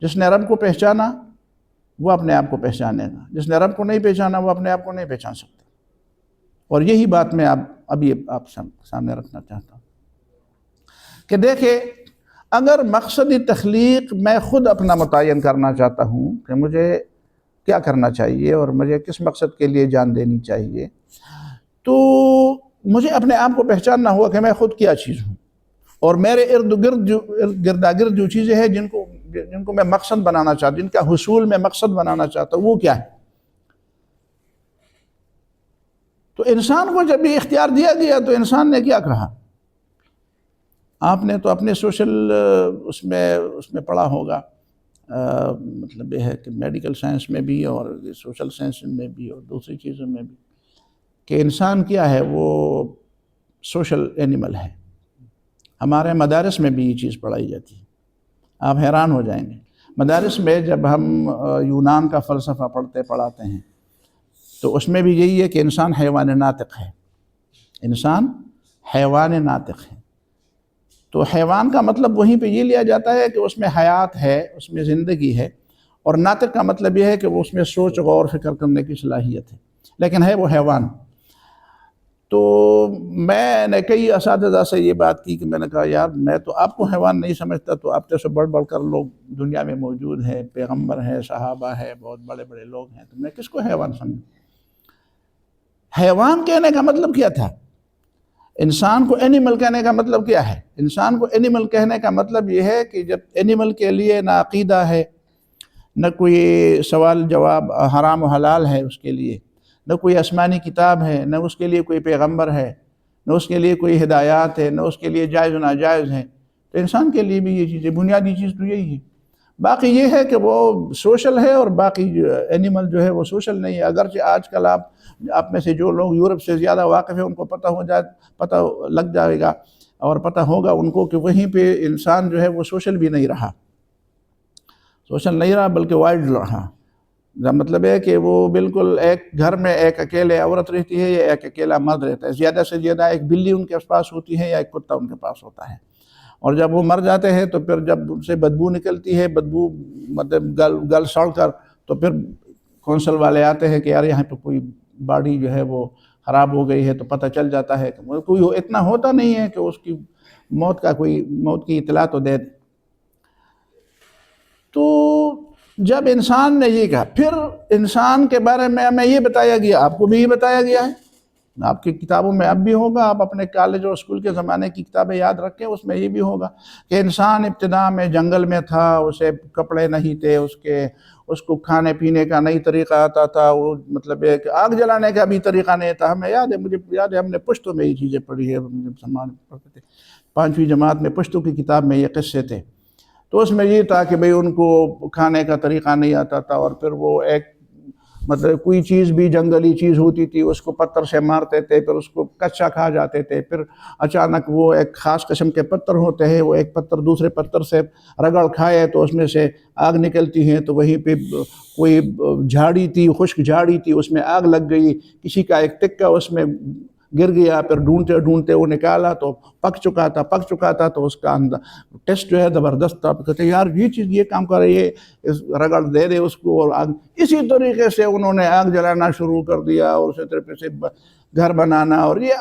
جس نے رب کو پہچانا وہ اپنے آپ کو پہچانے گا، جس نے رب کو نہیں پہچانا وہ اپنے آپ کو نہیں پہچان سکتا۔ اور یہی بات میں ابھی آپ سامنے رکھنا چاہتا ہوں کہ دیکھیں، اگر مقصد تخلیق میں خود اپنا متعین کرنا چاہتا ہوں کہ مجھے کیا کرنا چاہیے اور مجھے کس مقصد کے لیے جان دینی چاہیے، تو مجھے اپنے آپ کو پہچاننا ہوگا کہ میں خود کیا چیز ہوں، اور میرے گرداگرد جو چیزیں ہیں جن کو میں مقصد بنانا چاہتا ہوں، جن کا حصول میں مقصد بنانا چاہتا ہوں، وہ کیا ہے۔ تو انسان کو جب یہ اختیار دیا گیا تو انسان نے کیا کہا؟ آپ نے تو اپنے سوشل اس میں پڑھا ہوگا، مطلب یہ ہے کہ میڈیکل سائنس میں بھی اور سوشل سائنس میں بھی اور دوسری چیزوں میں بھی، کہ انسان کیا ہے، وہ سوشل اینیمل ہے۔ ہمارے مدارس میں بھی یہ چیز پڑھائی جاتی ہے، آپ حیران ہو جائیں گے۔ مدارس میں جب ہم یونان کا فلسفہ پڑھاتے ہیں تو اس میں بھی یہی ہے کہ انسان حیوان ناطق ہے، انسان حیوان ناطق ہے۔ تو حیوان کا مطلب وہیں پہ یہ لیا جاتا ہے کہ اس میں حیات ہے، اس میں زندگی ہے، اور ناطق کا مطلب یہ ہے کہ وہ اس میں سوچ غور فکر کرنے کی صلاحیت ہے، لیکن ہے وہ حیوان۔ تو میں نے کئی اساتذہ سے یہ بات کی کہ میں نے کہا یار میں تو آپ کو حیوان نہیں سمجھتا، تو آپ جیسے بڑھ کر لوگ دنیا میں موجود ہیں، پیغمبر ہیں، صحابہ ہیں، بہت بڑے بڑے لوگ ہیں، تو میں کس کو حیوان سمجھوں؟ حیوان کہنے کا مطلب کیا تھا؟ انسان کو اینیمل کہنے کا مطلب کیا ہے؟ انسان کو اینیمل کہنے کا مطلب یہ ہے کہ جب اینیمل کے لیے نہ عقیدہ ہے، نہ کوئی سوال جواب حرام و حلال ہے اس کے لیے، نہ کوئی آسمانی کتاب ہے، نہ اس کے لیے کوئی پیغمبر ہے، نہ اس کے لیے کوئی ہدایات ہے، نہ اس کے لیے جائز و ناجائز ہے، تو انسان کے لیے بھی یہ چیز ہے، بنیادی چیز تو یہی ہے۔ باقی یہ ہے کہ وہ سوشل ہے اور باقی اینیمل جو ہے وہ سوشل نہیں ہے۔ اگرچہ آج کل آپ میں سے جو لوگ یورپ سے زیادہ واقف ہیں ان کو پتہ لگ جائے گا اور پتہ ہوگا ان کو کہ وہیں پہ انسان جو ہے وہ سوشل بھی نہیں رہا، سوشل نہیں رہا بلکہ وائلڈ رہا۔ مطلب ہے کہ وہ بالکل ایک گھر میں ایک اکیلے عورت رہتی ہے یا ایک اکیلا مرد رہتا ہے، زیادہ سے زیادہ ایک بلی ان کے پاس ہوتی ہے یا ایک کتا ان کے پاس ہوتا ہے، اور جب وہ مر جاتے ہیں تو پھر جب ان سے بدبو نکلتی ہے، بدبو مطلب گل سڑ کر، تو پھر کونسل والے آتے ہیں کہ یار یہاں پہ کوئی باڈی جو ہے وہ خراب ہو گئی ہے، تو پتہ چل جاتا ہے کہ کوئی اتنا ہوتا نہیں ہے کہ اس کی موت کی اطلاع تو دے دے۔ تو جب انسان نے یہ کہا، پھر انسان کے بارے میں ہمیں یہ بتایا گیا، آپ کو بھی یہ بتایا گیا ہے، آپ کی کتابوں میں اب بھی ہوگا، آپ اپنے کالج اور اسکول کے زمانے کی کتابیں یاد رکھیں، اس میں یہ بھی ہوگا کہ انسان ابتدا میں جنگل میں تھا، اسے کپڑے نہیں تھے، اس کو کھانے پینے کا نئی طریقہ آتا تھا، وہ مطلب ہے کہ آگ جلانے کا بھی طریقہ نہیں تھا۔ مجھے یاد ہے ہم نے پشتو میں یہ چیزیں پڑھی ہے، پڑھتے تھے 5ویں جماعت میں، پشتو کی کتاب میں یہ قصے تھے۔ تو اس میں یہ تھا کہ بھئی ان کو کھانے کا طریقہ نہیں آتا تھا، اور پھر وہ ایک مطلب کوئی چیز بھی جنگلی چیز ہوتی تھی اس کو پتھر سے مارتے تھے، پھر اس کو کچا کھا جاتے تھے، پھر اچانک وہ ایک خاص قسم کے پتھر ہوتے ہیں، وہ ایک پتھر دوسرے پتھر سے رگڑ کھائے تو اس میں سے آگ نکلتی ہے، تو وہیں پہ کوئی جھاڑی تھی، خشک جھاڑی تھی، اس میں آگ لگ گئی، کسی کا ایک ٹکا اس میں گر گیا، پھر ڈھونڈتے ڈھونڈتے وہ نکالا تو پک چکا تھا، تو اس کا ٹیسٹ جو ہے زبردست تھا۔ کہتے یار یہ چیز یہ کام کر رہی ہے، رگڑ دے دے اس کو، اور آگ اسی طریقے سے انہوں نے آگ جلانا شروع کر دیا، اور اسی طریقے سے گھر بنانا، اور یہ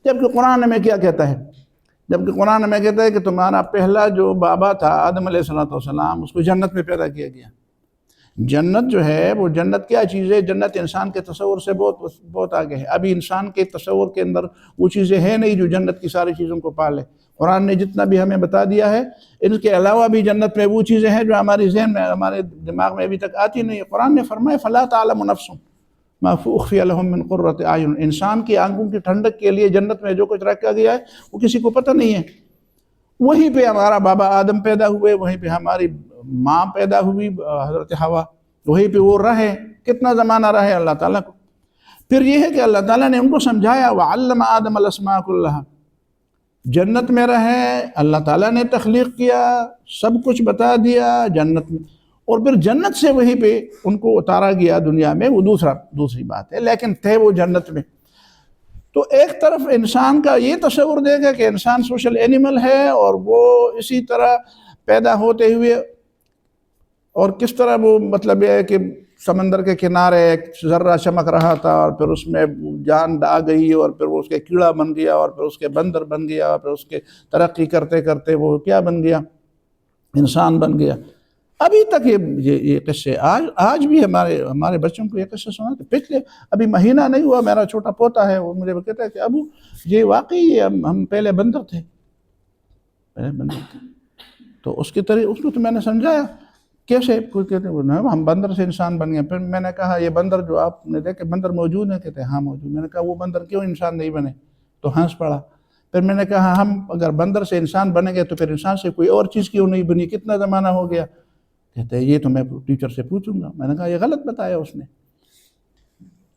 جبکہ قرآن میں کیا کہتا ہے کہ تمہارا پہلا جو بابا تھا آدم علیہ السلام، اس کو جنت میں پیدا کیا گیا۔ جنت جو ہے وہ جنت کیا چیز ہے؟ جنت انسان کے تصور سے بہت آگے ہے۔ ابھی انسان کے تصور کے اندر وہ چیزیں ہیں نہیں جو جنت کی ساری چیزوں کو پالے۔ قرآن نے جتنا بھی ہمیں بتا دیا ہے، ان کے علاوہ بھی جنت میں وہ چیزیں ہیں جو ہماری ذہن میں، ہمارے دماغ میں ابھی تک آتی نہیں ہے۔ قرآن نے فرمایا فَلَا تَعْلَمُ نَفْسٌ مَا أُخْفِيَ لَهُم مِّن قُرَّةِ أَعْيُنٍ، انسان کی آنکھوں کی ٹھنڈک کے لیے جنت میں جو کچھ رکھا گیا ہے وہ کسی کو پتہ نہیں ہے۔ وہیں پہ ہمارا بابا آدم پیدا ہوئے، وہیں پہ ہماری ماں پیدا ہوئی حضرت حوا، وہیں پہ وہ رہے، کتنا زمانہ رہے اللہ تعالیٰ کو۔ پھر یہ ہے کہ اللہ تعالیٰ نے ان کو سمجھایا وَعَلَّمَ آدَمَ الْأَسْمَاءَ كُلَّهَا، جنت میں رہے، اللہ تعالیٰ نے تخلیق کیا، سب کچھ بتا دیا جنت میں، اور پھر جنت سے وہیں پہ ان کو اتارا گیا دنیا میں، وہ دوسری بات ہے، لیکن تھے وہ جنت میں۔ تو ایک طرف انسان کا یہ تصور دے گا کہ انسان سوشل اینیمل ہے، اور وہ اسی طرح پیدا ہوتے ہوئے، اور کس طرح وہ مطلب یہ ہے کہ سمندر کے کنارے ایک ذرہ چمک رہا تھا، اور پھر اس میں جان آ گئی، اور پھر وہ اس کے کیڑا بن گیا، اور پھر اس کے بندر بن گیا، اور پھر اس کے ترقی کرتے کرتے وہ کیا بن گیا، انسان بن گیا۔ ابھی تک یہ قصے آج بھی ہمارے بچوں کو یہ قصے سناتے۔ پچھلے ابھی مہینہ نہیں ہوا، میرا چھوٹا پوتا ہے، وہ مجھے کہتا ہے کہ ابو یہ واقعی ہم پہلے بندر تھے، تو اس کو تو میں نے سمجھایا کیسے، کہتے ہیں ہم بندر سے انسان بن گئے۔ پھر میں نے کہا یہ بندر جو آپ نے دیکھے بندر موجود ہیں؟ کہتے ہیں ہاں موجود۔ میں نے کہا وہ بندر کیوں انسان نہیں بنے؟ تو ہنس پڑا۔ پھر میں نے کہا ہم اگر بندر سے انسان بنے گے تو پھر انسان سے کوئی اور چیز کیوں نہیں بنی، کتنا زمانہ ہو گیا؟ کہتے ہیں یہ تو میں ٹیچر سے پوچھوں گا۔ میں نے کہا یہ غلط بتایا اس نے۔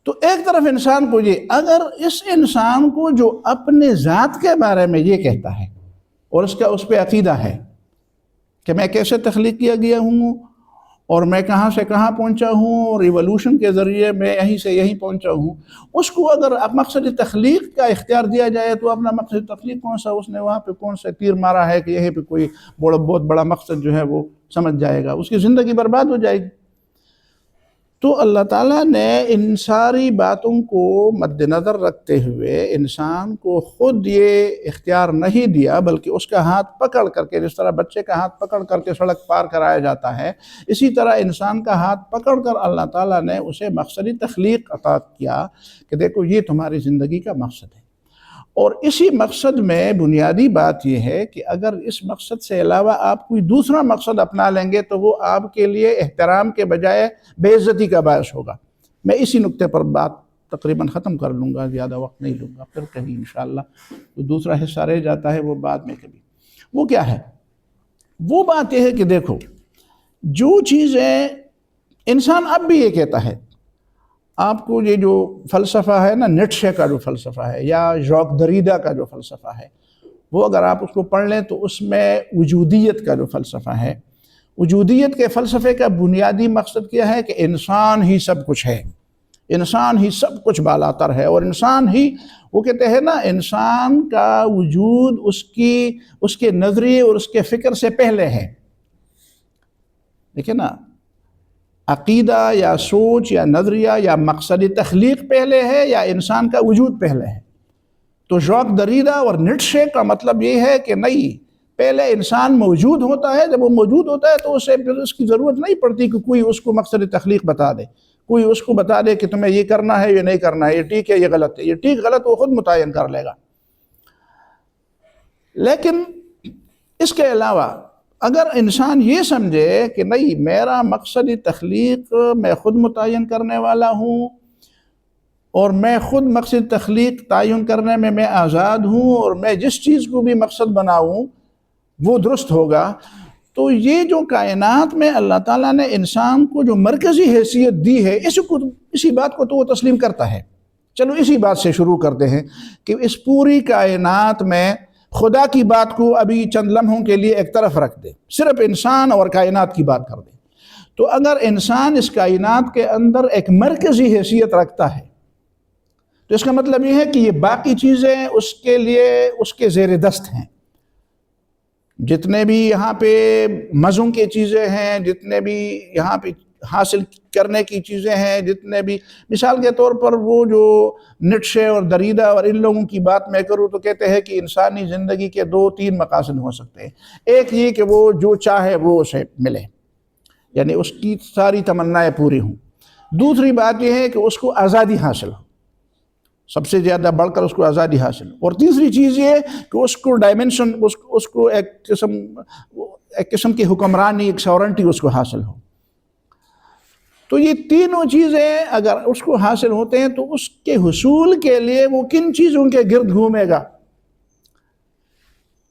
تو ایک طرف انسان کو یہ، اگر اس انسان کو جو اپنے ذات کے بارے میں یہ کہتا ہے اور اس پہ عقیدہ ہے کہ میں کیسے تخلیق کیا گیا ہوں، اور میں کہاں سے کہاں پہنچا ہوں، اور ایولوشن کے ذریعے میں یہیں سے یہیں پہنچا ہوں، اس کو اگر مقصد تخلیق کا اختیار دیا جائے تو اپنا مقصد تخلیق کون سا، اس نے وہاں پہ کون سا تیر مارا ہے کہ یہیں پہ کوئی بہت بڑا مقصد جو ہے وہ سمجھ جائے گا، اس کی زندگی برباد ہو جائے گی۔ تو اللہ تعالیٰ نے ان ساری باتوں کو مد نظر رکھتے ہوئے انسان کو خود یہ اختیار نہیں دیا، بلکہ اس کا ہاتھ پکڑ کر کے، جس طرح بچے کا ہاتھ پکڑ کر کے سڑک پار کرایا جاتا ہے، اسی طرح انسان کا ہاتھ پکڑ کر اللہ تعالیٰ نے اسے مقصدی تخلیق عطا کیا کہ دیکھو یہ تمہاری زندگی کا مقصد ہے۔ اور اسی مقصد میں بنیادی بات یہ ہے کہ اگر اس مقصد سے علاوہ آپ کوئی دوسرا مقصد اپنا لیں گے تو وہ آپ کے لیے احترام کے بجائے بے عزتی کا باعث ہوگا۔ میں اسی نقطے پر بات تقریباً ختم کر لوں گا، زیادہ وقت نہیں لوں گا، پھر کہیں انشاءاللہ تو دوسرا حصہ رہ جاتا ہے وہ بعد میں کبھی۔ وہ کیا ہے؟ وہ بات یہ ہے کہ دیکھو جو چیزیں انسان اب بھی یہ کہتا ہے، آپ کو یہ جو فلسفہ ہے نا، نیٹشے کا جو فلسفہ ہے یا ژاک دریدا کا جو فلسفہ ہے، وہ اگر آپ اس کو پڑھ لیں تو اس میں وجودیت کا جو فلسفہ ہے، وجودیت کے فلسفے کا بنیادی مقصد کیا ہے کہ انسان ہی سب کچھ ہے، انسان ہی سب کچھ بالاتر ہے، اور انسان ہی، وہ کہتے ہیں نا انسان کا وجود اس کے نظریے اور اس کے فکر سے پہلے ہے۔ دیکھیں نا، عقیدہ یا سوچ یا نظریہ یا مقصد تخلیق پہلے ہے یا انسان کا وجود پہلے ہے؟ تو ژاک دریدا اور نیٹشے کا مطلب یہ ہے کہ نہیں، پہلے انسان موجود ہوتا ہے، جب وہ موجود ہوتا ہے تو اسے پھر اس کی ضرورت نہیں پڑتی کہ کوئی اس کو مقصد تخلیق بتا دے، کوئی اس کو بتا دے کہ تمہیں یہ کرنا ہے یہ نہیں کرنا ہے، یہ ٹھیک ہے یہ غلط ہے، یہ ٹھیک غلط وہ خود متعین کر لے گا۔ لیکن اس کے علاوہ اگر انسان یہ سمجھے کہ نہیں، میرا مقصد تخلیق میں خود متعین کرنے والا ہوں، اور میں خود مقصد تخلیق تعین کرنے میں آزاد ہوں، اور میں جس چیز کو بھی مقصد بناؤں وہ درست ہوگا، تو یہ جو کائنات میں اللہ تعالیٰ نے انسان کو جو مرکزی حیثیت دی ہے، اسی بات کو تو وہ تسلیم کرتا ہے۔ چلو اسی بات سے شروع کرتے ہیں کہ اس پوری کائنات میں خدا کی بات کو ابھی چند لمحوں کے لیے ایک طرف رکھ دے، صرف انسان اور کائنات کی بات کر دے۔ تو اگر انسان اس کائنات کے اندر ایک مرکزی حیثیت رکھتا ہے تو اس کا مطلب یہ ہے کہ یہ باقی چیزیں اس کے لیے اس کے زیر دست ہیں۔ جتنے بھی یہاں پہ مزوں کی چیزیں ہیں، جتنے بھی یہاں پہ حاصل کرنے کی چیزیں ہیں، جتنے بھی، مثال کے طور پر وہ جو نیٹشے اور دریدا اور ان لوگوں کی بات میں کروں تو کہتے ہیں کہ انسانی زندگی کے 2-3 مقاصد ہو سکتے ہیں۔ ایک یہ کہ وہ جو چاہے وہ اسے ملے، یعنی اس کی ساری تمنائیں پوری ہوں۔ دوسری بات یہ ہے کہ اس کو آزادی حاصل ہو، سب سے زیادہ بڑھ کر اس کو آزادی حاصل ہو۔ اور تیسری چیز یہ کہ اس کو ڈائمنشن، اس کو ایک قسم کی حکمرانی، ایک سورنٹی اس کو حاصل ہو۔ تو یہ تینوں چیزیں اگر اس کو حاصل ہوتے ہیں تو اس کے حصول کے لیے وہ کن چیزوں کے گرد گھومے گا؟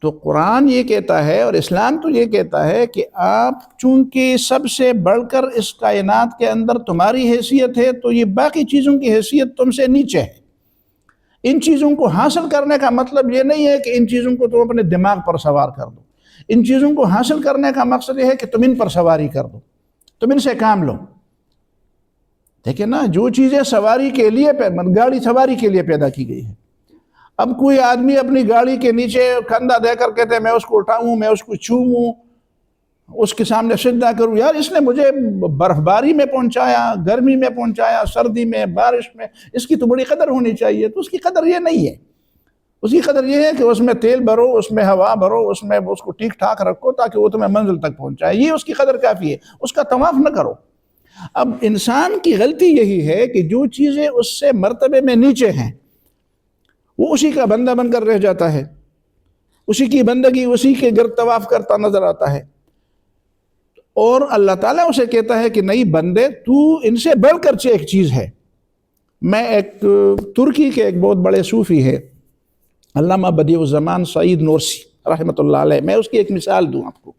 تو قرآن یہ کہتا ہے اور اسلام تو یہ کہتا ہے کہ آپ چونکہ سب سے بڑھ کر اس کائنات کے اندر تمہاری حیثیت ہے، تو یہ باقی چیزوں کی حیثیت تم سے نیچے ہے۔ ان چیزوں کو حاصل کرنے کا مطلب یہ نہیں ہے کہ ان چیزوں کو تم اپنے دماغ پر سوار کر دو، ان چیزوں کو حاصل کرنے کا مقصد یہ ہے کہ تم ان پر سواری کر دو۔ تم ان سے کام لو۔ دیکھیں نا، جو چیزیں سواری کے لیے گاڑی سواری کے لیے پیدا کی گئی ہے، اب کوئی آدمی اپنی گاڑی کے نیچے کندھا دے کر کہتے ہیں میں اس کو اٹھاؤں، میں اس کو چھوؤں، اس کے سامنے سجدہ کروں، یار اس نے مجھے برف باری میں پہنچایا، گرمی میں پہنچایا، سردی میں، بارش میں، اس کی تو بڑی قدر ہونی چاہیے۔ تو اس کی قدر یہ نہیں ہے، اس کی قدر یہ ہے کہ اس میں تیل بھرو، اس میں ہوا بھرو، اس میں اس کو ٹھیک ٹھاک رکھو تاکہ وہ تمہیں منزل تک پہنچائے، یہ اس کی قدر کافی ہے، اس کا طواف نہ کرو۔ اب انسان کی غلطی یہی ہے کہ جو چیزیں اس سے مرتبے میں نیچے ہیں وہ اسی کا بندہ بن کر رہ جاتا ہے، اسی کی بندگی اسی کے گرد طواف کرتا نظر آتا ہے، اور اللہ تعالیٰ اسے کہتا ہے کہ نہیں بندے، تو ان سے بڑھ کر ایک چیز ہے۔ میں ایک ترکی کے ایک بہت بڑے صوفی ہے علامہ بدیع الزمان سعید نورسی رحمۃ اللہ علیہ، میں اس کی ایک مثال دوں آپ کو۔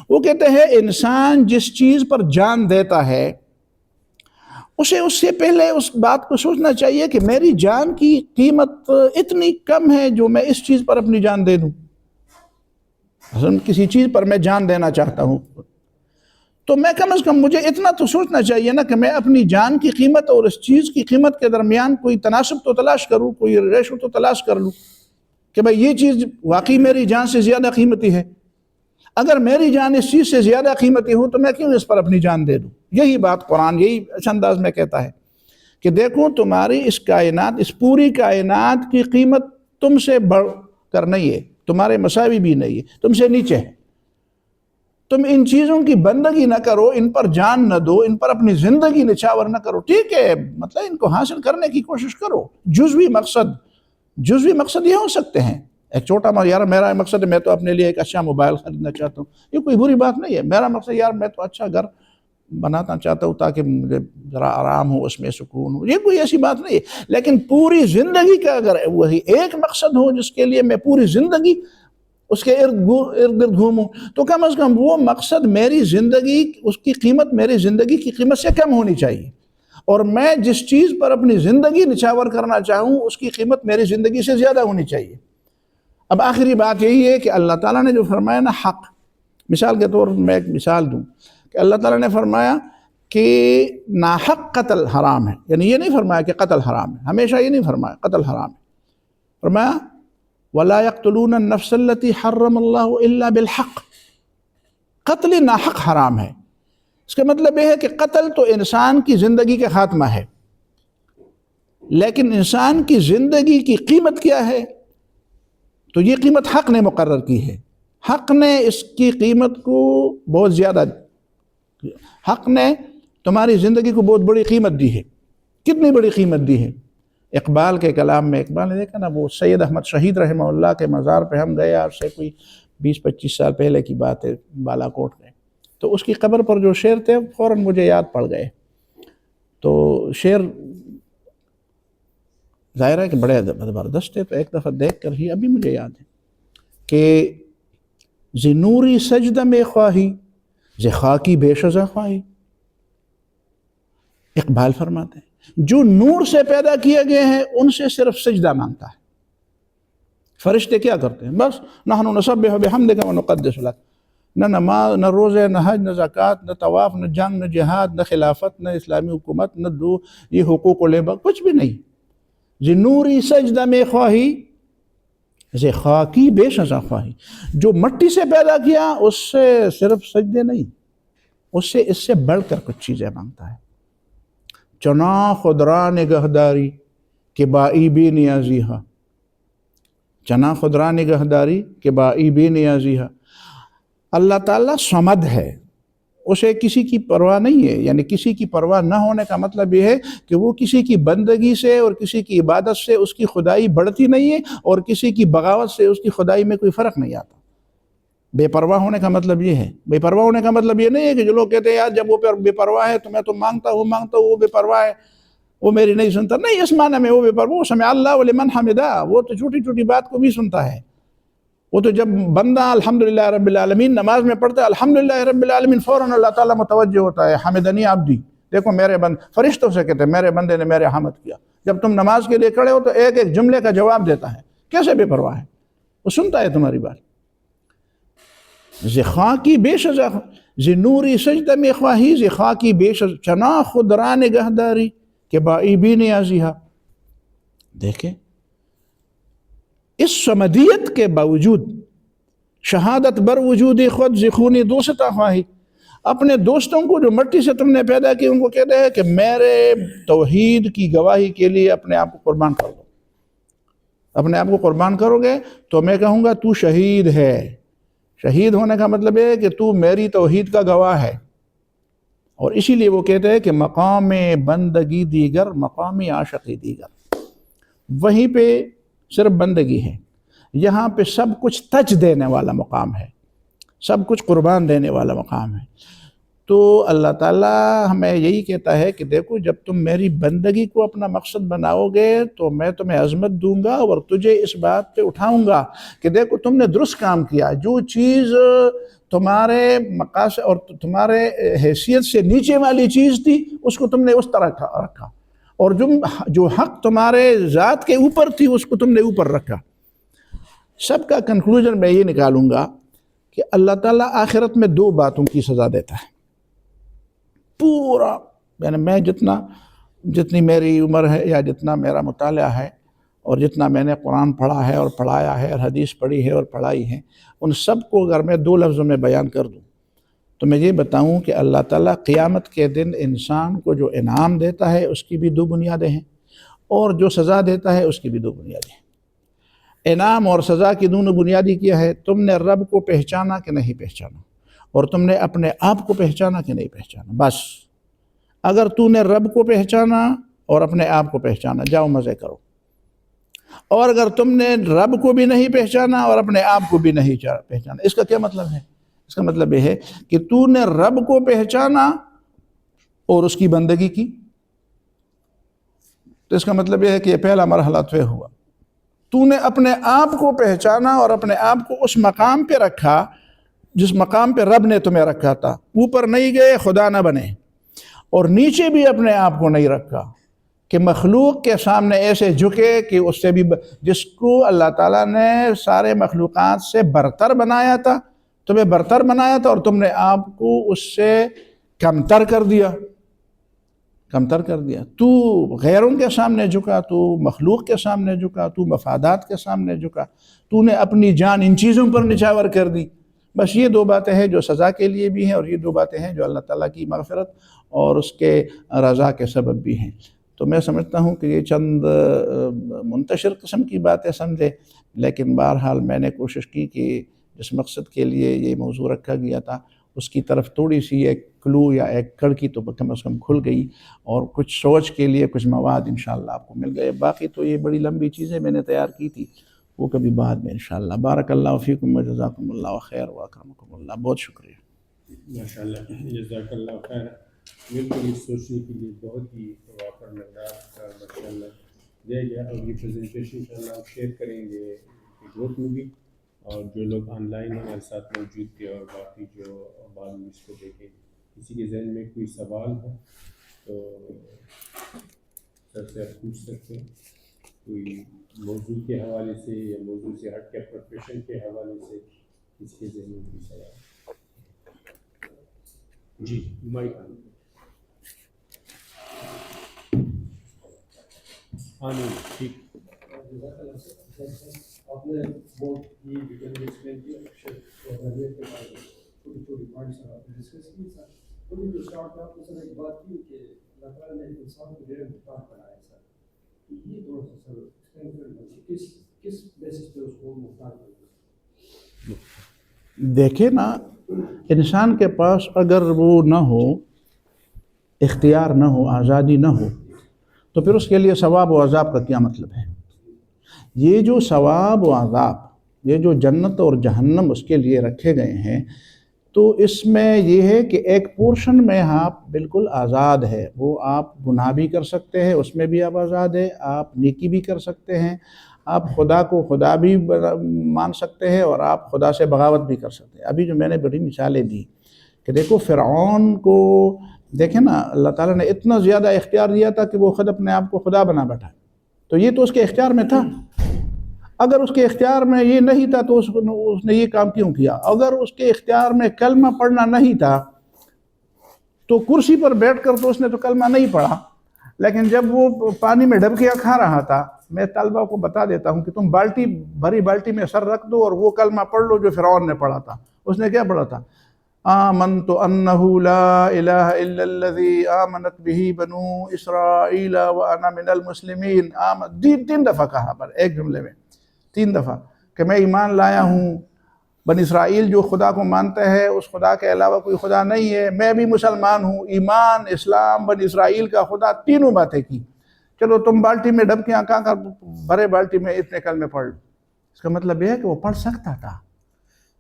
وہ کہتے ہیں انسان جس چیز پر جان دیتا ہے اسے اس سے پہلے اس بات کو سوچنا چاہیے کہ میری جان کی قیمت اتنی کم ہے جو میں اس چیز پر اپنی جان دے دوں۔ کسی چیز پر میں جان دینا چاہتا ہوں تو میں کم از کم مجھے اتنا تو سوچنا چاہیے نا کہ میں اپنی جان کی قیمت اور اس چیز کی قیمت کے درمیان کوئی تناسب تو تلاش کروں، کوئی ریشو تو تلاش کر لوں کہ بھئی یہ چیز واقعی میری جان سے زیادہ قیمتی ہے۔ اگر میری جان اس چیز سے زیادہ قیمتی ہو تو میں کیوں اس پر اپنی جان دے دوں؟ یہی بات قرآن یہی اس انداز میں کہتا ہے کہ دیکھو تمہاری اس کائنات، اس پوری کائنات کی قیمت تم سے بڑھ کر نہیں ہے، تمہارے مساوی بھی نہیں ہے، تم سے نیچے ہے۔ تم ان چیزوں کی بندگی نہ کرو، ان پر جان نہ دو، ان پر اپنی زندگی نچھاور نہ کرو۔ ٹھیک ہے، مطلب ان کو حاصل کرنے کی کوشش کرو، جزوی مقصد یہ ہو سکتے ہیں۔ ایک چھوٹا یار میرا مقصد ہے میں تو اپنے لیے ایک اچھا موبائل خریدنا چاہتا ہوں، یہ کوئی بری بات نہیں ہے۔ میرا مقصد یار میں تو اچھا گھر بنانا چاہتا ہوں تاکہ مجھے ذرا آرام ہو، اس میں سکون ہو، یہ کوئی ایسی بات نہیں ہے۔ لیکن پوری زندگی کا اگر وہی ایک مقصد ہو جس کے لیے میں پوری زندگی اس کے ارد گرد گھوموں، تو کم از کم وہ مقصد میری زندگی، اس کی قیمت میری زندگی کی قیمت سے کم ہونی چاہیے، اور میں جس چیز پر اپنی زندگی نچھاور کرنا چاہوں اس کی قیمت میری زندگی سے زیادہ ہونی چاہیے۔ اب آخری بات یہی ہے کہ اللہ تعالیٰ نے جو فرمایا نا حق، مثال کے طور پر میں ایک مثال دوں کہ اللہ تعالیٰ نے فرمایا کہ ناحق قتل حرام ہے، یعنی یہ نہیں فرمایا کہ قتل حرام ہے، ہمیشہ یہ نہیں فرمایا قتل حرام ہے، فرمایا وَلَا يَقْتُلُونَ النَّفْسَ الَّتِي حَرَّمَ اللَّهُ إِلَّا بِالْحَقِّ، قتل ناحق حرام ہے۔ اس کا مطلب یہ ہے کہ قتل تو انسان کی زندگی کا خاتمہ ہے، لیکن انسان کی زندگی کی قیمت کیا ہے؟ تو یہ قیمت حق نے مقرر کی ہے۔ حق نے اس کی قیمت کو بہت زیادہ، حق نے تمہاری زندگی کو بہت بڑی قیمت دی ہے۔ کتنی بڑی قیمت دی ہے؟ اقبال کے کلام میں، اقبال نے دیکھا نا، وہ سید احمد شہید رحمہ اللہ کے مزار پہ ہم گئے، آپ سے کوئی 20-25 سال پہلے کی بات ہے، بالا کوٹ میں، تو اس کی قبر پر جو شعر تھے فوراً مجھے یاد پڑ گئے۔ تو شعر ظاہر ہے کہ بڑے زبردست ہے، تو ایک دفعہ دیکھ کر ہی ابھی مجھے یاد ہے کہ ز نوری سجدہ میں خواہی، ز خاکی بے شزا خواہی۔ اقبال فرماتے ہیں جو نور سے پیدا کیے گئے ہیں ان سے صرف سجدہ مانگتا ہے۔ فرشتے کیا کرتے ہیں؟ بس نحن نسبح بحمدک ونقدس لک، نہ نماز، نہ روزے، نہ حج، نہ زکوٰۃ، نہ طواف، نہ جنگ، نہ جہاد، نہ خلافت، نہ اسلامی حکومت، نہ یہ حقوق و لیبا، کچھ بھی نہیں۔ ز نوری سجدہ میں خواہی، ز خاکی بے شزا خواہی، جو مٹی سے پیدا کیا اس سے صرف سجدے نہیں، اس سے بڑھ کر کچھ چیزیں مانگتا ہے۔ چنا خدرا نگہداری کہ بائی بے نیازی ہا، چنا خدرا نگہداری کہ بائی بے نیازی ہا۔ اللہ تعالیٰ صمد ہے، اسے کسی کی پرواہ نہیں ہے، یعنی کسی کی پرواہ نہ ہونے کا مطلب یہ ہے کہ وہ کسی کی بندگی سے اور کسی کی عبادت سے اس کی خدائی بڑھتی نہیں ہے، اور کسی کی بغاوت سے اس کی خدائی میں کوئی فرق نہیں آتا۔ بے پرواہ ہونے کا مطلب یہ ہے، بے پرواہ ہونے کا مطلب یہ نہیں ہے کہ جو لوگ کہتے ہیں یار جب وہ بے پرواہ ہے تو میں تو مانگتا ہوں وہ بے پرواہ ہے، وہ میری نہیں سنتا، نہیں، اس معنی میں وہ بے پرواہ، وہ سمع اللہ لمن حمدہ، وہ تو چھوٹی چھوٹی بات کو بھی سنتا ہے۔ وہ تو جب بندہ الحمدللہ رب العالمین نماز میں پڑھتا ہے الحمدللہ رب العالمین، فوراً اللہ تعالیٰ متوجہ ہوتا ہے، حمدنی عبدی، دیکھو میرے فرشتوں سے کہتے ہیں میرے بندے نے میرے حمد کیا۔ جب تم نماز کے لیے کھڑے ہو تو ایک ایک جملے کا جواب دیتا ہے، کیسے بے پرواہ ہے؟ وہ سنتا ہے تمہاری بات۔ خاکی بے شزا، ز نوری سجدہ میں خواہی ز خاکی بیش چنا خود را نگہ داری کہ بائی بھی نیازی ہا. دیکھیں اس صمدیت کے باوجود شہادت بر وجود خود ز خونی دوستا خواہی. اپنے دوستوں کو جو مٹی سے تم نے پیدا کی ان کو کہتے ہیں کہ میرے توحید کی گواہی کے لیے اپنے آپ کو قربان کر دو. اپنے آپ کو قربان کرو گے تو میں کہوں گا تو شہید ہے. شہید ہونے کا مطلب ہے کہ تو میری توحید کا گواہ ہے. اور اسی لیے وہ کہتے ہیں کہ مقام بندگی دیگر مقام عاشقی دیگر. وہیں پہ صرف بندگی ہے، یہاں پہ سب کچھ تج دینے والا مقام ہے، سب کچھ قربان دینے والا مقام ہے. تو اللہ تعالیٰ ہمیں یہی کہتا ہے کہ دیکھو جب تم میری بندگی کو اپنا مقصد بناؤ گے تو میں تمہیں عظمت دوں گا اور تجھے اس بات پہ اٹھاؤں گا کہ دیکھو تم نے درست کام کیا. جو چیز تمہارے مقاصد اور تمہارے حیثیت سے نیچے والی چیز تھی اس کو تم نے اس طرح رکھا، اور جو حق تمہارے ذات کے اوپر تھی اس کو تم نے اوپر رکھا. سب کا کنکلوژن میں یہ نکالوں گا کہ اللہ تعالیٰ آخرت میں دو باتوں کی سزا دیتا ہے. پورا یعنی میں جتنی میری عمر ہے یا جتنا میرا مطالعہ ہے اور جتنا میں نے قرآن پڑھا ہے اور پڑھایا ہے اور حدیث پڑھی ہے اور پڑھائی ہے، ان سب کو اگر میں دو لفظوں میں بیان کر دوں تو میں یہ بتاؤں کہ اللہ تعالیٰ قیامت کے دن انسان کو جو انعام دیتا ہے اس کی بھی دو بنیادیں ہیں، اور جو سزا دیتا ہے اس کی بھی دو بنیادیں ہیں. انعام اور سزا کی دونوں بنیادی کیا ہے؟ تم نے رب کو پہچانا کہ نہیں پہچانا، اور تم نے اپنے آپ کو پہچانا کہ نہیں پہچانا. بس اگر تو نے رب کو پہچانا اور اپنے آپ کو پہچانا، جاؤ مزے کرو. اور اگر تم نے رب کو بھی نہیں پہچانا اور اپنے آپ کو بھی نہیں پہچانا، اس کا کیا مطلب ہے؟ اس کا مطلب یہ ہے کہ تو نے رب کو پہچانا اور اس کی بندگی کی، تو اس کا مطلب یہ ہے کہ یہ پہلا مرحلہ طے ہوا. تو نے اپنے آپ کو پہچانا اور اپنے آپ کو اس مقام پہ رکھا جس مقام پہ رب نے تمہیں رکھا تھا. اوپر نہیں گئے خدا نہ بنے، اور نیچے بھی اپنے آپ کو نہیں رکھا کہ مخلوق کے سامنے ایسے جھکے کہ اس سے بھی جس کو اللہ تعالیٰ نے سارے مخلوقات سے برتر بنایا تھا، تمہیں برتر بنایا تھا اور تم نے آپ کو اس سے کمتر کر دیا. تو غیروں کے سامنے جھکا، تو مخلوق کے سامنے جھکا، تو مفادات کے سامنے جھکا، تو نے اپنی جان ان چیزوں پر نچھاور کر دی. بس یہ دو باتیں ہیں جو سزا کے لیے بھی ہیں، اور یہ دو باتیں ہیں جو اللہ تعالیٰ کی مغفرت اور اس کے رضا کے سبب بھی ہیں. تو میں سمجھتا ہوں کہ یہ چند منتشر قسم کی باتیں سمجھے، لیکن بہرحال میں نے کوشش کی کہ جس مقصد کے لیے یہ موضوع رکھا گیا تھا اس کی طرف تھوڑی سی ایک کلو یا ایک کڑکی تو کم از کم کھل گئی، اور کچھ سوچ کے لیے کچھ مواد انشاءاللہ آپ کو مل گئے. باقی تو یہ بڑی لمبی چیزیں میں نے تیار کی تھی، وہ کبھی بعد میں انشاءاللہ. بارک اللہ فیکم و جزاکم اللہ خیر و اکرمکم اللہ. بہت شکریہ. ماشاءاللہ، جزاک اللہ خیر. بالکل اس سوچنے کے لیے بہت ہی وافر مقدار ماشاءاللہ دیا گیا، اور یہ پریزنٹیشن انشاءاللہ ہم شیئر کریں گے گروپ میں بھی، اور جو لوگ آن لائن ہمارے ساتھ موجود تھے اور باقی جو بعد میں اس کو دیکھیں. کسی کے ذہن میں کوئی سوال ہو تو سر سے آپ پوچھ سکتے ہیں، کوئی موضوع کے حوالے سے یا موضوع سے ہٹ کے پروفیشن کے حوالے سے کسی کے ذہن میں کوئی سوال. جی مائک ٹھیک. آپ نے بہت ہی ڈیٹیل ایکسپلین کیا، چھوٹی چھوٹی پوائنٹس آپ نے ڈسکس کی. سر جو اسٹارٹ میں آپ نے سر ایک بات کی کہ اللہ تعالیٰ نے انسان کو جو مختار بنایا ہے. سر یہ تھوڑا سا سر ایکسپلین کریں کس بیسس پہ اس کو مختار کریں. دیکھیں نا، انسان کے پاس اگر وہ نہ ہو، اختیار نہ ہو، آزادی نہ ہو، تو پھر اس کے لیے ثواب و عذاب کا کیا مطلب ہے؟ یہ جو ثواب و عذاب، یہ جو جنت اور جہنم اس کے لیے رکھے گئے ہیں، تو اس میں یہ ہے کہ ایک پورشن میں آپ بالکل آزاد ہے. وہ آپ گناہ بھی کر سکتے ہیں، اس میں بھی آپ آزاد ہے. آپ نیکی بھی کر سکتے ہیں، آپ خدا کو خدا بھی مان سکتے ہیں، اور آپ خدا سے بغاوت بھی کر سکتے ہیں. ابھی جو میں نے بڑی مثالیں دی کہ دیکھو فرعون کو دیکھیں نا، اللہ تعالیٰ نے اتنا زیادہ اختیار دیا تھا کہ وہ خود اپنے آپ کو خدا بنا بیٹھا، تو یہ تو اس کے اختیار میں تھا. اگر اس کے اختیار میں یہ نہیں تھا تو اس نے یہ کام کیوں کیا؟ اگر اس کے اختیار میں کلمہ پڑھنا نہیں تھا تو کرسی پر بیٹھ کر تو اس نے تو کلمہ نہیں پڑھا، لیکن جب وہ پانی میں ڈبکیاں کھا رہا تھا، میں طلبہ کو بتا دیتا ہوں کہ تم بھری بالٹی میں سر رکھ دو اور وہ کلمہ پڑھ لو جو فرعون نے پڑھا تھا۔ اس نے کیا پڑھا تھا؟ آمنت انہ لا الہ الا الذی آمنت بہ بنو اسرائیل وانا من المسلمین۔ تین دفعہ کہا، پر ایک جملے میں 3 دفعہ کہ میں ایمان لایا ہوں، بنی اسرائیل جو خدا کو مانتا ہے اس خدا کے علاوہ کوئی خدا نہیں ہے، میں بھی مسلمان ہوں، ایمان، اسلام، بنی اسرائیل کا خدا، تینوں باتیں کی۔ چلو تم بالٹی میں ڈبکیاں کھا کر بھرے بالٹی میں اتنے کلمے پڑھ لو۔ اس کا مطلب یہ ہے کہ وہ پڑھ سکتا تھا،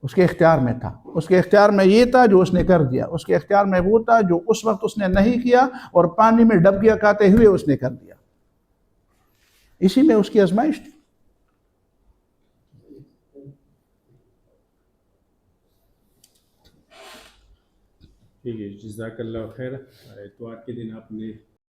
اس کے اختیار میں تھا۔ اس کے اختیار میں یہ تھا جو اس نے کر دیا، اس کے اختیار میں وہ تھا جو اس وقت اس نے نہیں کیا اور پانی میں ڈبکیاں کھاتے ہوئے اس نے کر دیا۔ اسی میں اس کی آزمائش تھی۔ ٹھیک ہے، جزاک اللہ خیر۔ اتوار کے دن آپ نے